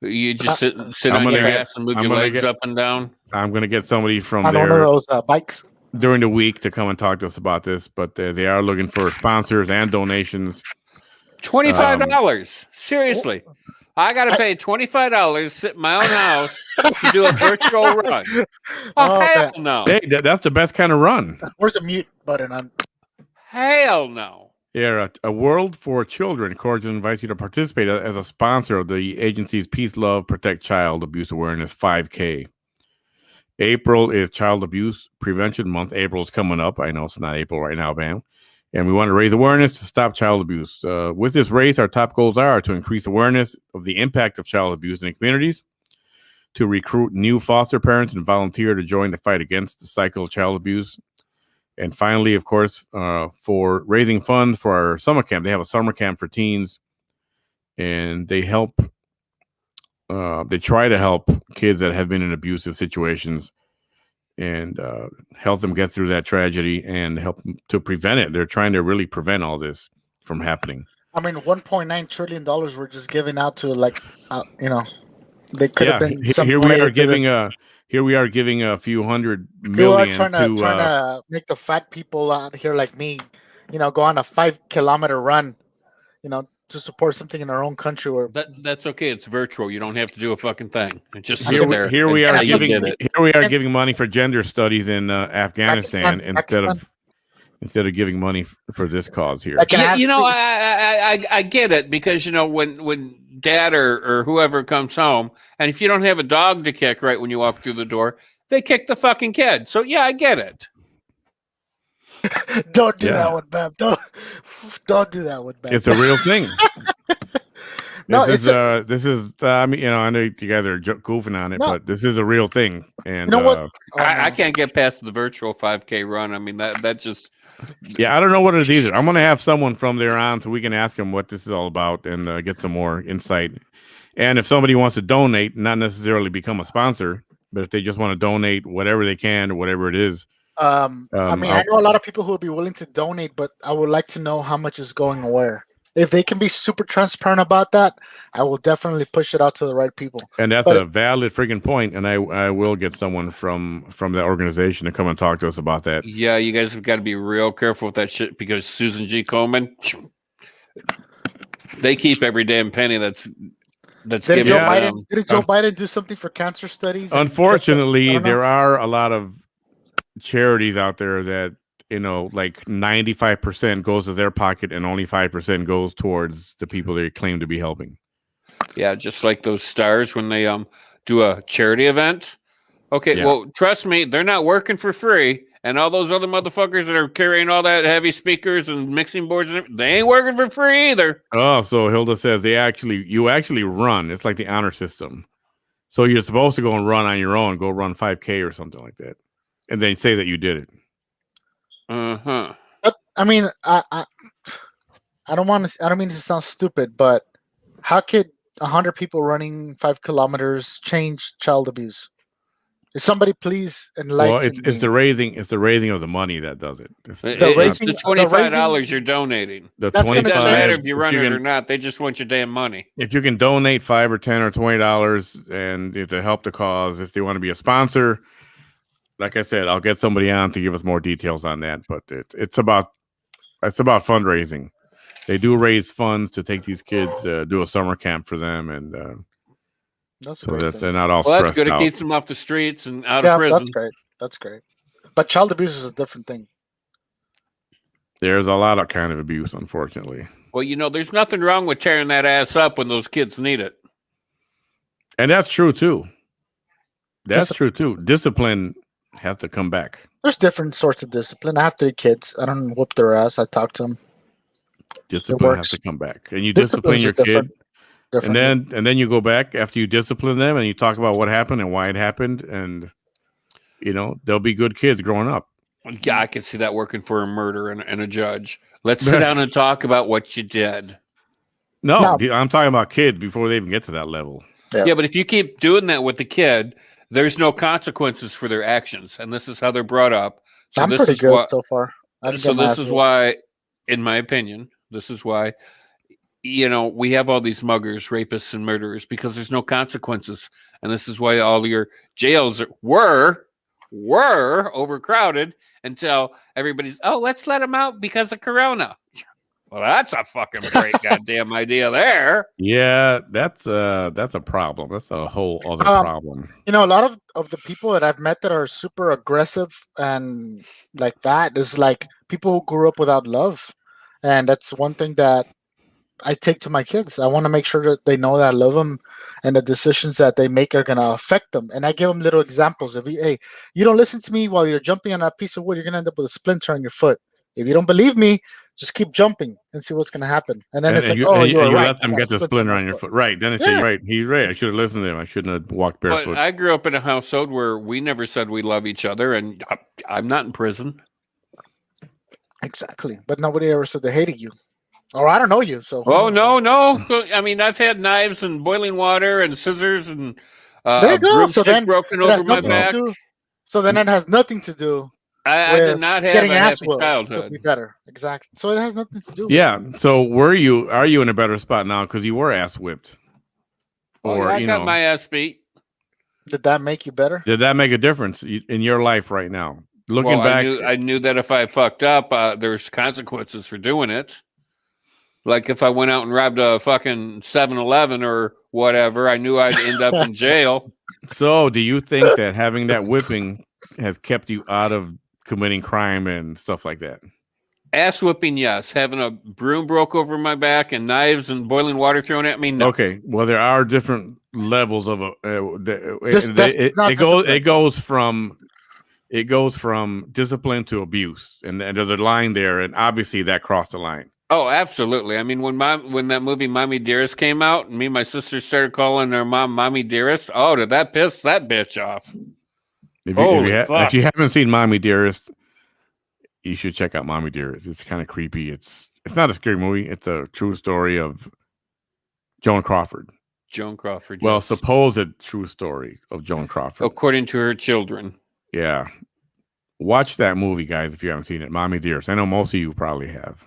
You just sit on your ass and move your legs up and down? I'm going to get somebody from on there one of those bikes during the week to come and talk to us about this, but they are looking for sponsors and donations. $25. Seriously. I got to pay $25, sit in my own house to do a virtual run. Hell no. Hey, that's the best kind of run. Where's the mute button on? Hell no. Yeah, A World for Children cordially invites you to participate as a sponsor of the agency's Peace, Love, Protect Child Abuse Awareness 5K. April is Child Abuse Prevention Month. April's coming up. I know it's not April right now, Bam. And we want to raise awareness to stop child abuse. With this race, our top goals are to increase awareness of the impact of child abuse in the communities, to recruit new foster parents and volunteer to join the fight against the cycle of child abuse. And finally, of course, for raising funds for our summer camp. They have a summer camp for teens, and they help. They try to help kids that have been in abusive situations and help them get through that tragedy and help them to prevent it. They're trying to really prevent all this from happening. I mean, $1.9 trillion we're just giving out to, like, they could have been. Here we are giving a few $100 million trying to make the fat people out here like me, go on a 5-kilometer run, to support something in our own country. Where that's okay. It's virtual. You don't have to do a fucking thing. Just sit there. Here we are giving money for gender studies in Afghanistan instead of giving money for this cause here. I get it, because when dad or whoever comes home, and if you don't have a dog to kick right when you walk through the door, they kick the fucking kid. So yeah, I get it. Don't do that one, Bam. Don't do that one, Bam. It's a real thing. No, this is. I know you guys are goofing on it, but this is a real thing. And you know what? I can't get past the virtual 5K run. I mean, that just. Yeah, I don't know what it is either. I'm going to have someone from there on so we can ask them what this is all about and get some more insight. And if somebody wants to donate, not necessarily become a sponsor, but if they just want to donate whatever they can or whatever it is. I know a lot of people who would be willing to donate, but I would like to know how much is going where. If they can be super transparent about that, I will definitely push it out to the right people. And that's a valid freaking point, and I will get someone from that organization to come and talk to us about that. Yeah, you guys have got to be real careful with that shit, because Susan G. Komen, they keep every damn penny that's given. Did Joe Biden do something for cancer studies? Unfortunately, there are a lot of charities out there that, like 95% goes to their pocket and only 5% goes towards the people they claim to be helping. Yeah, just like those stars when they do a charity event. Okay, well, trust me, they're not working for free, And all those other motherfuckers that are carrying all that heavy speakers and mixing boards, and they ain't working for free either. Oh, so Hilda says you actually run. It's like the honor system. So you're supposed to go and run on your own, go run 5K or something like that, and then say that you did it. Uh-huh. But I mean, I don't want to. I don't mean to sound stupid, but how could 100 people running 5 kilometers change child abuse? If somebody please enlighten Well, it's me. the raising of the money that does it. It's It's raising- the the $25 raising- you're donating. the That's gonna It doesn't 25. matter if you run if it you or can, not. They just want your damn money. if you can donate $5 or $10 or $20, and if to help the cause, if they want to be a sponsor, like I said, I'll get somebody on to give us more details on that. But it's about fundraising. They do raise funds to take these kids, do a summer camp for them, and That's so great that thing. they're not all Well, that's stressed good. It out. keeps them off the streets and out Yeah, of prison. that's great. That's great. But child abuse is a different thing. There's a lot of kind of abuse, unfortunately, Well, there's nothing wrong with tearing that ass up when those kids need it. and that's true too. That's Discipline. true too. Discipline has to come back. There's different sorts of discipline. I have 3 kids. I don't whoop their ass. I talk to them. Discipline has works. to come back, and you Discipline discipline is your just kid. different. And then you go back after you discipline them and you talk about what happened and why it happened, and they'll be good kids growing up. Yeah, I can see that working for a murder and a judge. Let's sit down and talk about what you did. No, No. I'm talking about kids before they even get to that level. Yeah, but if you keep doing that with the kid, there's no consequences for their actions, and this is how they're brought up. So I'm this pretty is good why, so far. I didn't So get my this ass is whooped. why, in my opinion, this is why we have all these muggers, rapists, and murderers because there's no consequences, and this is why all your jails were overcrowded until everybody's let's let them out because of Corona. Well, that's a fucking great goddamn idea there. Yeah, that's a problem. That's a whole other problem. A lot of the people that I've met that are super aggressive and like that is like people who grew up without love. And that's one thing that I take to my kids. I want to make sure that they know that I love them and the decisions that they make are going to affect them. And I give them little examples. Hey, you don't listen to me while you're jumping on that piece of wood, you're going to end up with a splinter on your foot. If you don't believe me, just keep jumping and see what's going to happen. And then You right. let them get the splinter on your foot. Right. Then they say, you're right. He's right. I should have listened to him. I shouldn't have walked barefoot. But I grew up in a household where we never said we love each other, and I'm not in prison. Exactly. But nobody ever said they hated you. Or I don't know you. So no. I mean, I've had knives and boiling water and scissors and there you go. broomstick So then broken it has over my nothing back. to do. So then it has nothing to do. I did not have getting a ass happy whooped to childhood. be better. Exactly. So it has nothing to do. Yeah. So are you in a better spot now because you were ass whipped? Or I got my ass beat. Did that make you better? Did that make a difference in your life right now? Looking back, I knew that if I fucked up, there's consequences for doing it. Like if I went out and robbed a fucking 7-Eleven or whatever, I knew I'd end up in jail. So do you think that having that whipping has kept you out of committing crime and stuff like that? Ass whipping, yes. Having a broom broke over my back and knives and boiling water thrown at me, no. Okay. Well, there are different levels of it goes from discipline to abuse, and there's a line there, and obviously that crossed the line. Oh, absolutely. I mean, when that movie Mommy Dearest came out, and me and my sister started calling her mom Mommy Dearest, did that piss that bitch off? If you haven't seen Mommy Dearest, you should check out Mommy Dearest. It's kind of creepy. It's not a scary movie. It's a true story of Joan Crawford. Joan Crawford. Well, yes. supposed true story of Joan Crawford. According to her children. Yeah. Watch that movie, guys, if you haven't seen it. Mommy Dearest. I know most of you probably have.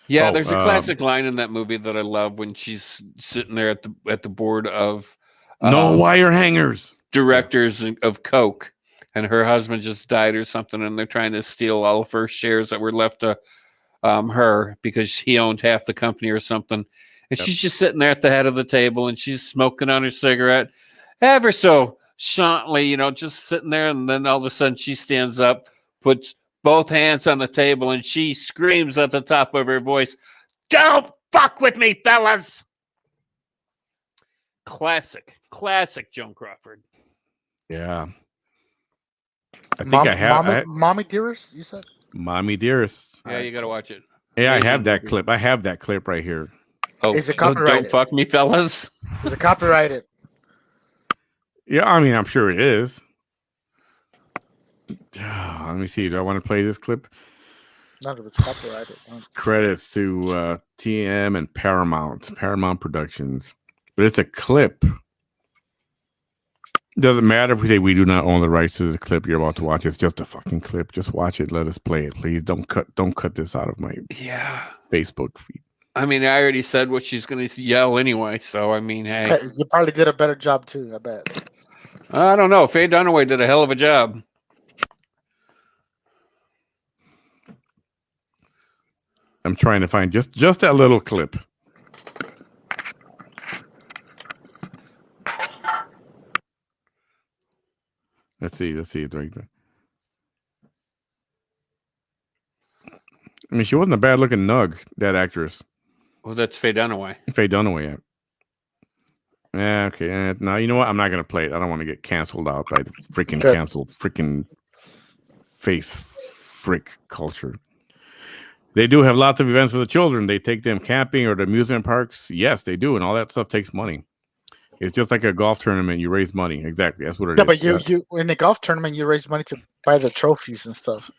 Yeah, there's a classic line in that movie that I love when she's sitting there at the board of no wire hangers. Directors of Coke, and her husband just died or something, and they're trying to steal all of her shares that were left to her because he owned half the company or something. And she's just sitting there at the head of the table, and she's smoking on her cigarette, ever so chantly, just sitting there. And then all of a sudden, she stands up, puts both hands on the table, and she screams at the top of her voice, "Don't fuck with me, fellas!" Classic Joan Crawford. Yeah. I think I have. Mommy Dearest, you said? Mommy Dearest. Yeah, you got to watch it. Yeah, I Amazing have that movie. clip. I have that clip right here. Oh, Is it don't copyrighted? fuck me, fellas. Is it copyrighted? Yeah, I mean, I'm sure it is. Let me see. Do I want to play this clip? None of it's copyrighted. Credits to TM and Paramount Productions. But it's a clip. Doesn't matter if we say we do not own the rights to the clip you're about to watch. It's just a fucking clip. Just watch it. Let us play it, please. Don't cut this out of my Facebook feed. I mean, I already said what she's going to yell anyway. So I mean, hey, You probably did a better job too. I bet. I don't know. Faye Dunaway did a hell of a job. I'm trying to find just that little clip. Let's see it right there. I mean, she wasn't a bad looking nug, that actress. Well, that's Faye Dunaway. Faye Dunaway, yeah. Okay. Now, you know what? I'm not going to play it. I don't want to get canceled out by the freaking canceled freaking face frick culture. They do have lots of events for the children. They take them camping or to amusement parks. Yes, they do. And all that stuff takes money. It's just like a golf tournament. You raise money. Exactly. That's what it is. But you in the golf tournament, you raise money to buy the trophies and stuff.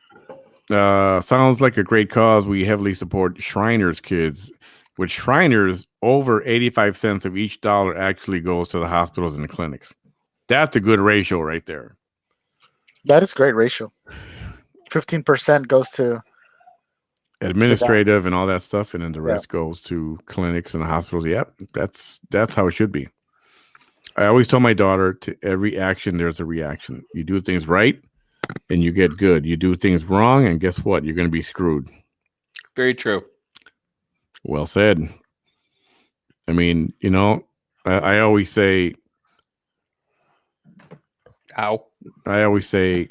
Sounds like a great cause. We heavily support Shriners Kids. With Shriners, over 85 cents of each dollar actually goes to the hospitals and the clinics. That's a good ratio right there. That is a great ratio. 15% goes to administrative and all that stuff, and then the rest goes to clinics and the hospitals. Yep, that's how it should be. I always tell my daughter, to every action there's a reaction. You do things right and you get good. You do things wrong, and guess what? You're going to be screwed. Very true. Well said. I mean, you know, I always say, how? I always say,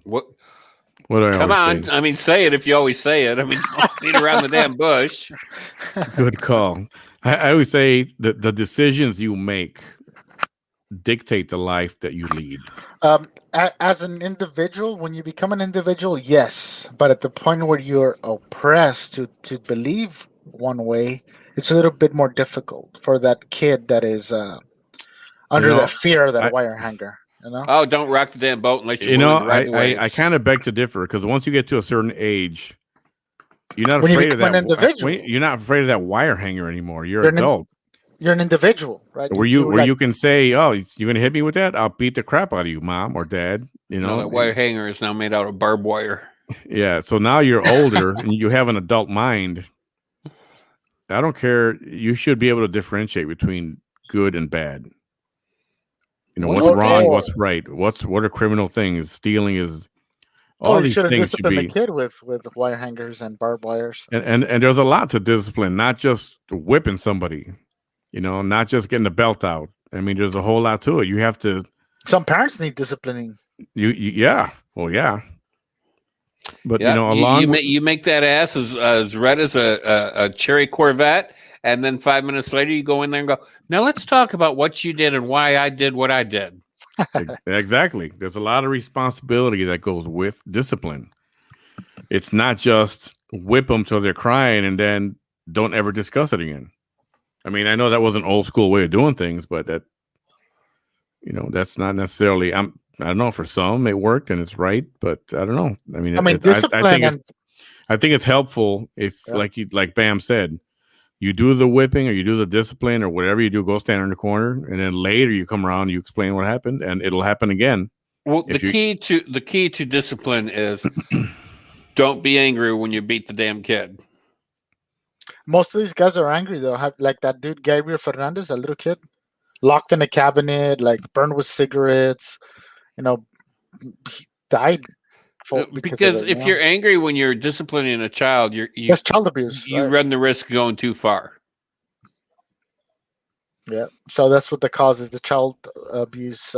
what? What do I Come always on. say? I mean, say it if you always say it. I mean, don't beat around the damn bush. Good call. I always say that the decisions you make dictate the life that you lead. As an individual, when you become an individual, yes. But at the point where you're oppressed to believe one way, it's a little bit more difficult for that kid that is under the fear of that wire hanger. You know? Oh, don't rock the damn boat unless you're You know, willing to ride the waves. I kind of beg to differ, because once you get to a certain age, you're not afraid of that. You're not afraid of that wire hanger anymore. You're an adult. You're an individual, right? Where you can say, "Oh, you're gonna hit me with that? I'll beat the crap out of you, mom or dad." You know, that wire hanger is now made out of barbed wire. Yeah. So now you're older and you have an adult mind. I don't care. You should be able to differentiate between good and bad. You know, what's wrong, what's right, what are criminal things. Stealing is all these things should be. The kid with wire hangers and barbed wires. And there's a lot to discipline, not just whipping somebody. You know, not just getting the belt out. I mean, there's a whole lot to it. You have to. Some parents need disciplining. Yeah. Well, yeah. But yeah, you know, you make that ass as red as a cherry Corvette, and then 5 minutes later you go in there and go, now let's talk about what you did and why I did what I did. Exactly. There's a lot of responsibility that goes with discipline. It's not just whip them till they're crying and then don't ever discuss it again. I mean, I know that was an old school way of doing things, but that, you know, that's not necessarily. I don't know. For some, it worked and it's right, but I don't know. I mean, I think it's helpful if, like Bam said, you do the whipping or you do the discipline or whatever you do. Go stand in the corner, and then later you come around, you explain what happened, and it'll happen again. Well, the key to discipline is don't be angry when you beat the damn kid. Most of these guys are angry though. Like that dude Gabriel Fernandez, a little kid, locked in a cabinet, like burned with cigarettes. You know, he died. Because if you're angry when you're disciplining a child, that's child abuse. You run the risk of going too far. Yeah, so that's what the cause is: the child abuse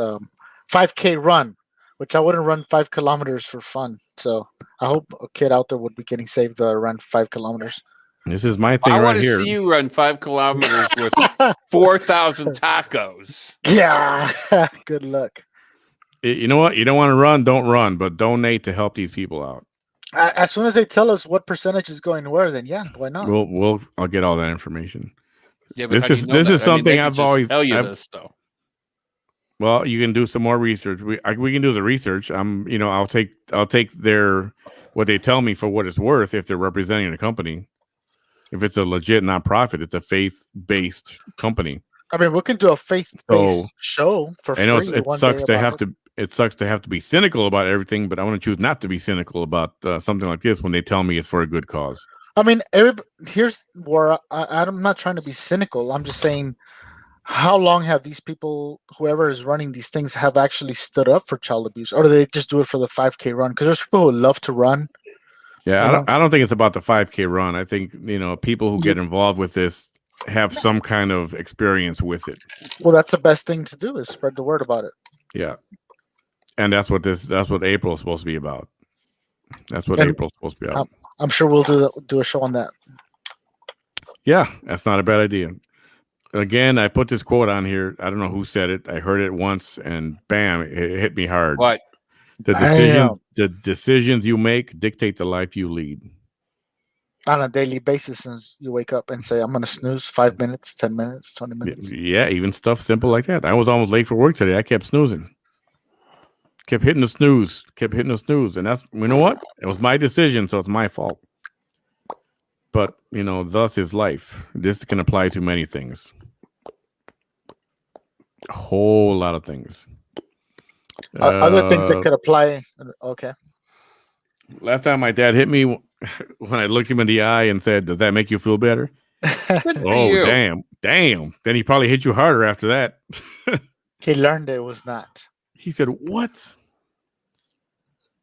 5K run, which I wouldn't run 5 kilometers for fun. So I hope a kid out there would be getting saved to run 5 kilometers. This is my thing I right want to here. see you run 5 kilometers with 4,000 tacos. Yeah. Good luck. You know what? You don't want to run, don't run, but donate to help these people out. As soon as they tell us what percentage is going where, then yeah, why not? I'll get all that information. Yeah, but This is something I've always tell you this though. Well, you can do some more research. We can do the research. I'll take their what they tell me for what it's worth if they're representing a company. If it's a legit nonprofit, it's a faith-based company. I mean, we can do a faith-based show for free. I know it sucks to have to. It sucks to have to be cynical about everything, but I want to choose not to be cynical about something like this when they tell me it's for a good cause. I mean, here's where I'm not trying to be cynical. I'm just saying, how long have these people, whoever is running these things, have actually stood up for child abuse, or do they just do it for the 5K run? Because there's people who love to run. Yeah, I don't think it's about the 5K run. I think people who get involved with this have some kind of experience with it. Well, that's the best thing to do is spread the word about it. Yeah, and that's what April's supposed to be about. That's what April's supposed to be about. I'm sure we'll do a show on that. Yeah, that's not a bad idea. Again, I put this quote on here. I don't know who said it. I heard it once, and bam, it hit me hard. What? The decisions you make dictate the life you lead. On a daily basis, since you wake up and say, I'm going to snooze 5 minutes, 10 minutes, 20 minutes. Yeah, even stuff simple like that. I was almost late for work today. I kept snoozing. Kept hitting the snooze. And that's, you know what? It was my decision, so it's my fault. But, thus is life. This can apply to many things. A whole lot of things. Other things that could apply. Okay. Last time my dad hit me when I looked him in the eye and said, "Does that make you feel better?" Oh, damn. Then he probably hit you harder after that. He learned it was not. He said, "What?"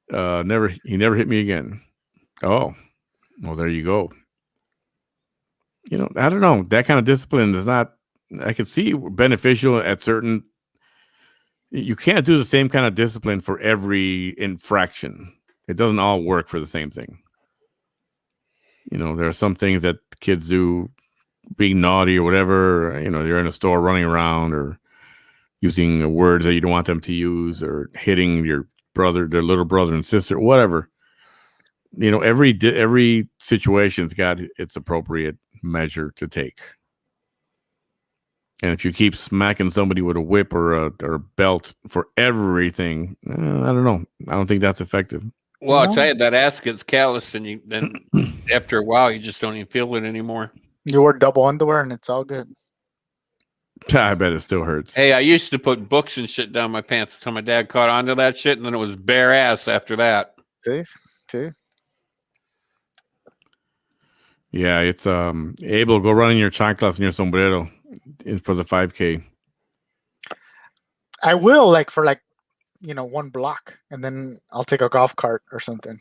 He never hit me again. Oh, well, there you go. I don't know. That kind of discipline is not, I could see beneficial at certain. You can't do the same kind of discipline for every infraction. It doesn't all work for the same thing. There are some things that kids do, being naughty or whatever. You're in a store running around or using words that you don't want them to use or hitting their little brother and sister, whatever. Every situation's got its appropriate measure to take. And if you keep smacking somebody with a whip or a belt for everything, I don't know. I don't think that's effective. Well, I'll tell you, that ass gets calloused, and then after a while, you just don't even feel it anymore. You wear double underwear, and it's all good. I bet it still hurts. Hey, I used to put books and shit down my pants until my dad caught onto that shit, and then it was bare ass after that. See? Yeah, it's Abel, go run in your chanclas and your sombrero for the 5K. I will for 1 block, and then I'll take a golf cart or something.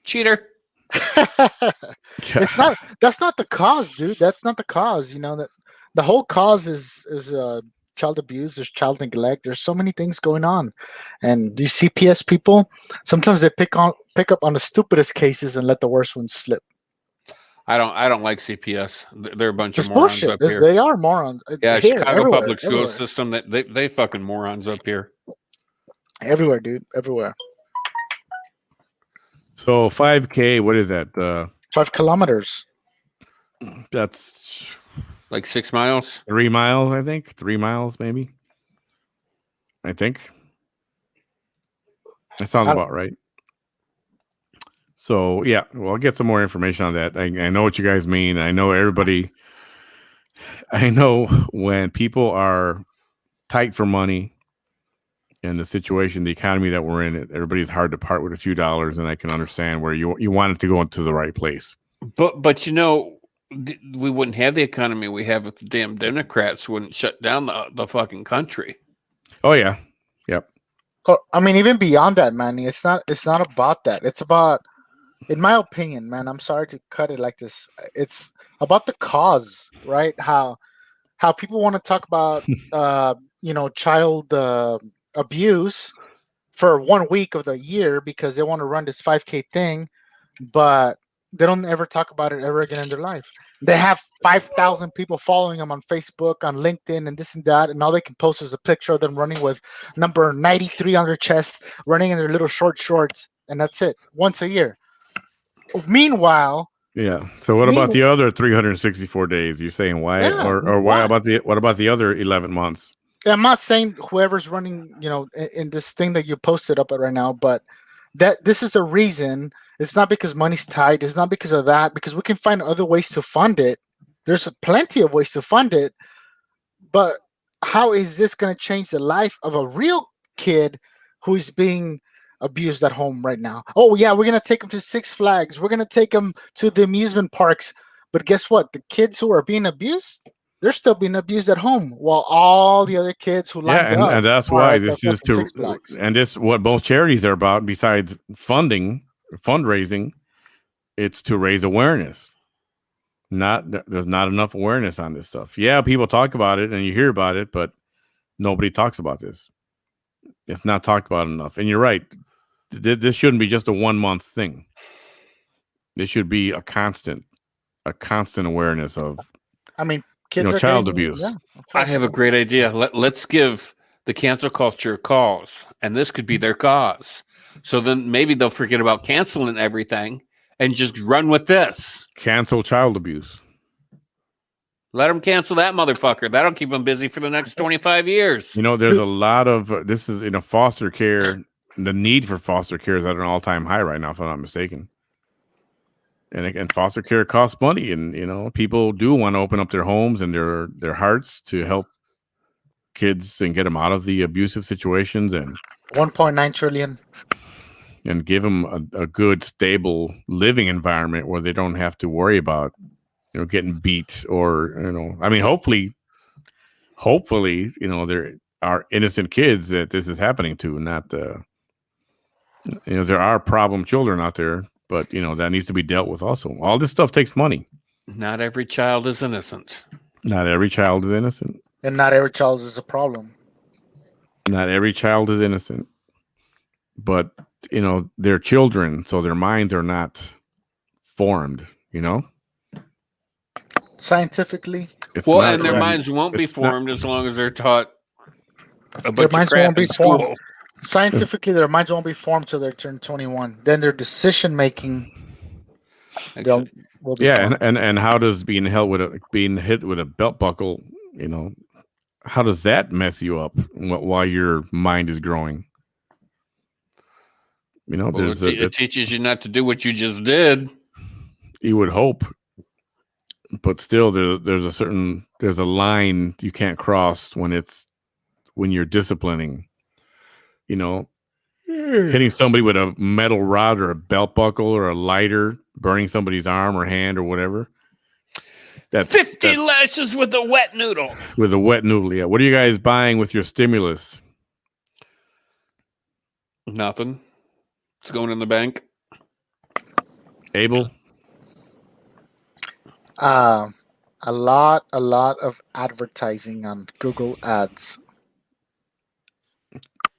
Cheater. That's not the cause, dude. That's not the cause. That the whole cause is child abuse. There's child neglect. There's so many things going on, and these CPS people sometimes they pick up on the stupidest cases and let the worst ones slip. I don't like CPS. They're a bunch It's of morons bullshit. up here. They are morons. Yeah, Here, Chicago everywhere, public school system. They fucking morons up here. Everywhere, dude. Everywhere. So 5K, what is that? 5 kilometers. That's like 6 miles. 3 miles, I think. 3 miles, maybe. I think. That sounds about right. So, yeah, I'll get some more information on that. I know what you guys mean. I know when people are tight for money in the situation, the economy that we're in, everybody's hard to part with a few dollars, and I can understand where you want it to go into the right place. But we wouldn't have the economy we have if the damn Democrats wouldn't shut down the fucking country. Oh, yeah. Yep. Oh, I mean, even beyond that, Manny, it's not about that. It's about, in my opinion, man, I'm sorry to cut it like this. It's about the cause, right? How people want to talk about, child abuse for 1 week of the year because they want to run this 5K thing, but They don't ever talk about it ever again in their life. They have 5,000 people following them on Facebook, on LinkedIn, and this and that, and all they can post is a picture of them running with number 93 on their chest, running in their little short shorts, and that's it. Once a year. Meanwhile, yeah. So what about the other 364 days? You're saying why, Yeah, or why about what about the other 11 months? I'm not saying whoever's running, in this thing that you posted up at right now, but that this is a reason. It's not because money's tight. It's not because of that. Because we can find other ways to fund it. There's plenty of ways to fund it. But how is this going to change the life of a real kid who is being abused at home right now? Oh yeah, we're going to take them to Six Flags. We're going to take them to the amusement parks. But guess what? The kids who are being abused, they're still being abused at home, while all the other kids who lined up. And that's why this is and this what both charities are about. Besides fundraising, it's to raise awareness. There's not enough awareness on this stuff. Yeah, people talk about it and you hear about it, but nobody talks about this. It's not talked about enough. And you're right. This shouldn't be just a 1 month thing. This should be a constant awareness of. I mean, kids child abuse. Yeah, I have a great idea. Let's give the cancel culture calls, and this could be their cause. So then maybe they'll forget about canceling everything and just run with this. Cancel child abuse. Let them cancel that motherfucker. That'll keep them busy for the next 25 years. There's a lot of this is foster care. The need for foster care is at an all-time high right now, if I'm not mistaken. And foster care costs money, and people do want to open up their homes and their hearts to help kids and get them out of the abusive situations and 1.9 trillion. And give them a good, stable living environment where they don't have to worry about, getting beat or, I mean, hopefully, there are innocent kids that this is happening to, not, there are problem children out there, but, that needs to be dealt with also. All this stuff takes money. Not every child is innocent. Not every child is innocent. And not every child is a problem. Not every child is innocent. But, they're children, so their minds are not formed, Scientifically. And their minds won't be formed as long as they're taught a bunch of crap in school. Scientifically, their minds won't be formed till they turn 21. Then their decision making will be formed. and how does being hit with a belt buckle, how does that mess you up while your mind is growing? It teaches you not to do what you just did. You would hope, but still, there's a line you can't cross when you're disciplining. Hitting somebody with a metal rod or a belt buckle or a lighter, burning somebody's arm or hand or whatever. That's 50 lashes with a wet noodle. With a wet noodle, yeah. What are you guys buying with your stimulus? Nothing. It's going in the bank. Abel? A lot of advertising on Google Ads.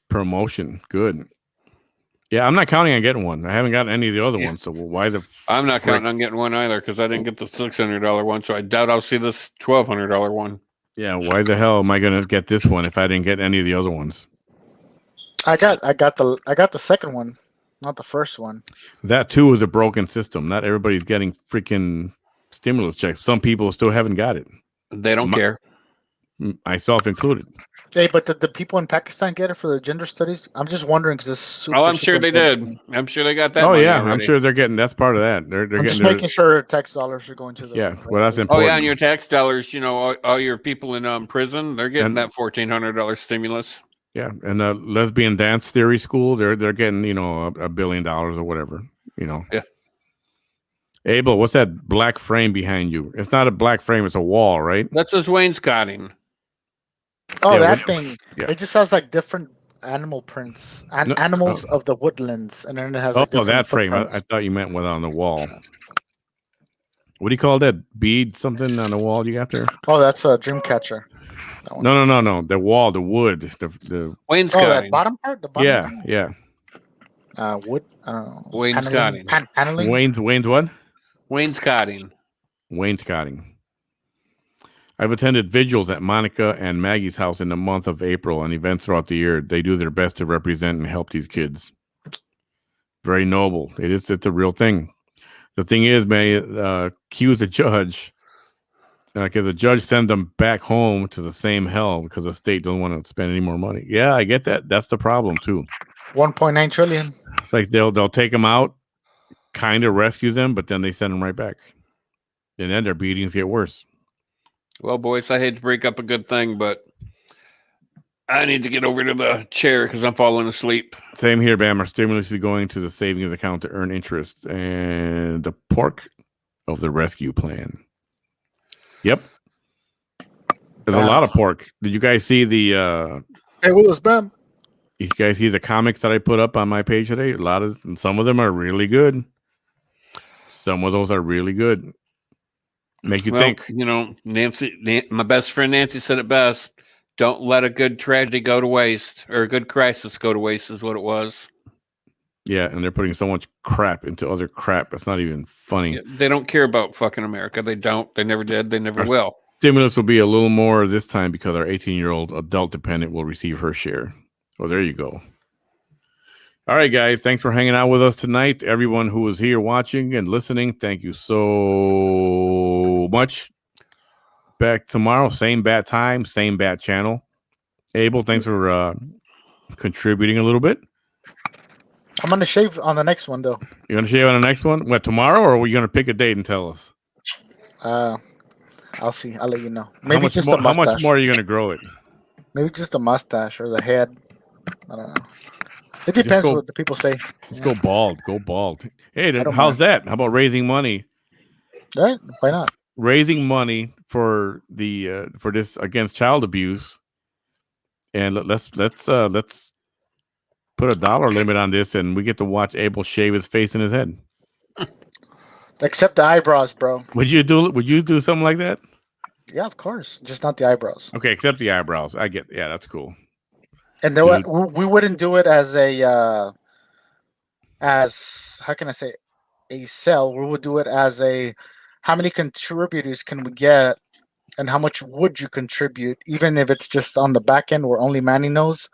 Promotion. Good. Yeah, I'm not counting on getting one. I haven't gotten any of the other ones, so why the I'm not counting on getting one either because I didn't get the $600 one, so I doubt I'll see this $1,200 one. Yeah, why the hell am I going to get this one if I didn't get any of the other ones? I got the second one, not the first one. That too is a broken system. Not everybody's getting freaking stimulus checks. Some people still haven't got it. They don't care. Myself included. Hey, but did the people in Pakistan get it for the gender studies? I'm just wondering because this. I'm sure they did. I'm sure they got that. Oh yeah, already. I'm sure they're getting. That's part of that. I'm just making sure tax dollars are going to the. Yeah, well, that's important. Oh yeah, and your tax dollars. All your people in prison, they're getting that $1,400 stimulus. Yeah, and the lesbian dance theory school, they're getting $1 billion or whatever. Yeah. Abel, what's that black frame behind you? It's not a black frame; it's a wall, right? That's his wainscoting. Oh, that thing. Yeah. It just has like different animal prints, animals of the woodlands, and then it has. That frame. I thought you meant one on the wall. What do you call that bead? Something on the wall you got there? Oh, that's a dream catcher. No. The wall, the wood, the wainscoting. Oh, that bottom part. The bottom yeah. Wood. Wainscoting. Paneling. Wayne's what? Wainscoting. I've attended vigils at Monica and Maggie's house in the month of April and events throughout the year. They do their best to represent and help these kids. Very noble. It's a real thing. The thing is, man, accuse a judge, because the judge send them back home to the same hell because the state don't want to spend any more money. Yeah, I get that. That's the problem too. 1.9 trillion. It's like they'll take them out, kind of rescues them, but then they send them right back, and then their beatings get worse. Well, boys, I hate to break up a good thing, but I need to get over to the chair because I'm falling asleep. Same here, Bam. Our stimulus is going to the savings account to earn interest and the pork of the rescue plan. Yep. There's a lot of pork. Did you guys see the Hey, Willis, Bam. you guys see the comics that I put up on my page today? Some of them are really good. Some of those are really good. Make you think. You know, Nancy, my best friend Nancy said it best. Don't let a good tragedy go to waste, or a good crisis go to waste is what it was. Yeah, and they're putting so much crap into other crap. That's not even funny. Yeah, they don't care about fucking America. They don't. They never did. They never will. Stimulus will be a little more this time because our 18-year-old adult dependent will receive her share. Oh, there you go. All right, guys. Thanks for hanging out with us tonight. Everyone who was here watching and listening, thank you so much. Back tomorrow, same bat time, same bat channel. Abel, thanks for contributing a little bit. I'm going to shave on the next one, though. You're going to shave on the next one? What, tomorrow, or are we going to pick a date and tell us? I'll see. I'll let you know. Maybe how much more are you going to grow it? Maybe just a mustache or the head. I don't know. It depends what the people say. Let's go bald. Go bald. Hey, how's that? How about raising money? Right? Why not? Raising money for the for this against child abuse, and let's put a dollar limit on this, and we get to watch Abel shave his face and his head. Except the eyebrows, bro. Would you do something like that? Yeah, of course. Just not the eyebrows. Okay, except the eyebrows. I get. Yeah, that's cool. And then we wouldn't do it as a how can I say, a sell. We would do it as a, how many contributors can we get, and how much would you contribute, even if it's just on the back end where only Manny knows.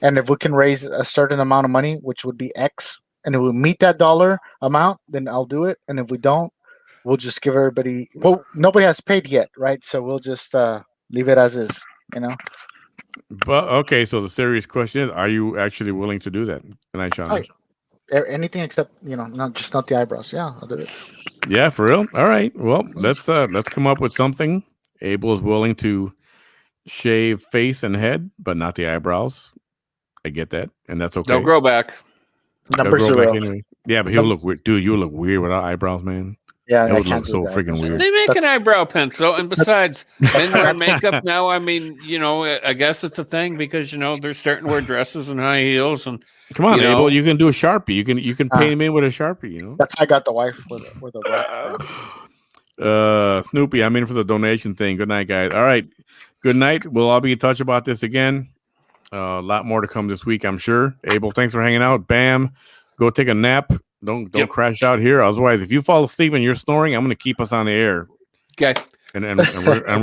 And if we can raise a certain amount of money, which would be X, and if we meet that dollar amount, then I'll do it. And if we don't, we'll just give everybody. Well, nobody has paid yet, right? So we'll just leave it as is, you know. But okay, so the serious question is: are you actually willing to do that? Good night, Sean. Anything except, not the eyebrows. Yeah, I'll do it. Yeah, for real. All right. Well, let's come up with something. Abel is willing to shave face and head, but not the eyebrows. I get that, and that's okay. They'll grow back. Number 0. Anyway. Yeah, but he'll look weird. Dude, you look weird without eyebrows, man. Yeah, that would look so freaking weird. They make an eyebrow pencil, and besides, men wear makeup now. I mean, I guess it's a thing because they're starting to wear dresses and high heels. And come on, Abel, you can do a Sharpie. You can paint him in with a Sharpie. That's how I got the wife with a Snoopy. I'm in for the donation thing. Good night, guys. All right, good night. We'll all be in touch about this again. A lot more to come this week, I'm sure. Abel, thanks for hanging out. Bam, go take a nap. Don't crash out here. Otherwise, if you fall asleep and you're snoring, I'm going to keep us on the air. Okay. And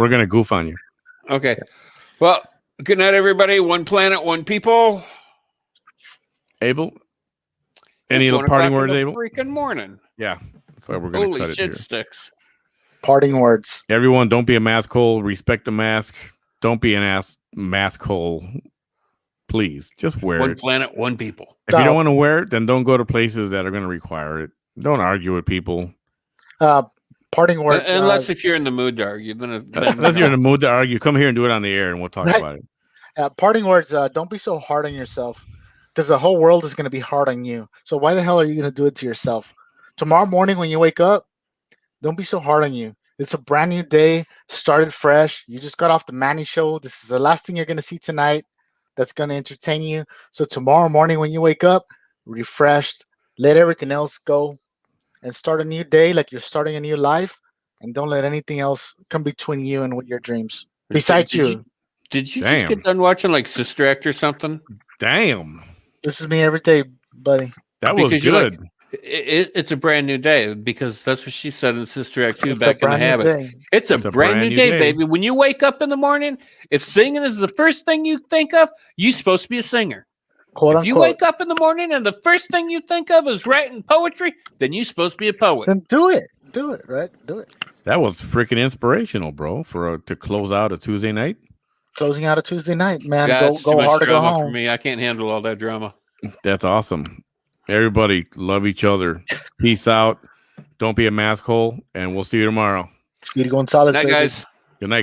we're going to goof on you. Okay. Well, good night, everybody. One planet, one people. Abel, any parting words, Abel? Freaking morning. Yeah, that's why we're going to cut it here. Holy shit sticks. Parting words. Everyone, don't be a mask hole. Respect the mask. Don't be an mask hole. Please, just wear it. One planet, one people. If you don't want to wear it, then don't go to places that are going to require it. Don't argue with people. Parting words. Unless if you're in the mood to argue. Unless you're in the mood to argue, come here and do it on the air and we'll talk about it. Parting words. Don't be so hard on yourself, because the whole world is going to be hard on you. So why the hell are you going to do it to yourself? Tomorrow morning when you wake up, don't be so hard on you. It's a brand new day. Started fresh. You just got off the Manny show. This is the last thing you're going to see tonight that's going to entertain you. So tomorrow morning when you wake up, refreshed, let everything else go, and start a new day like you're starting a new life, and don't let anything else come between you and your dreams. Besides you. Did you just get done watching like Sister Act or something? Damn. This is me every day, buddy. That was good. It's a brand new day because that's what she said in Sister Act 2 It's a back in the brand new habit. day. It's a brand new day, baby. When you wake up in the morning, if singing is the first thing you think of, you're supposed to be a singer. Quote If you unquote. wake up in the morning and the first thing you think of is writing poetry, then you're supposed to be a poet. Then do it. Do it, right? Do it. That was freaking inspirational, bro, to close out a Tuesday night. Closing out a Tuesday night, man. Yeah, go it's too much hard or go drama for home. me. I can't handle all that drama. That's awesome. Everybody love each other. Peace out. Don't be a mask hole, and we'll see you tomorrow. Speedy Gonzalez, Night, baby. guys. Good night, guys.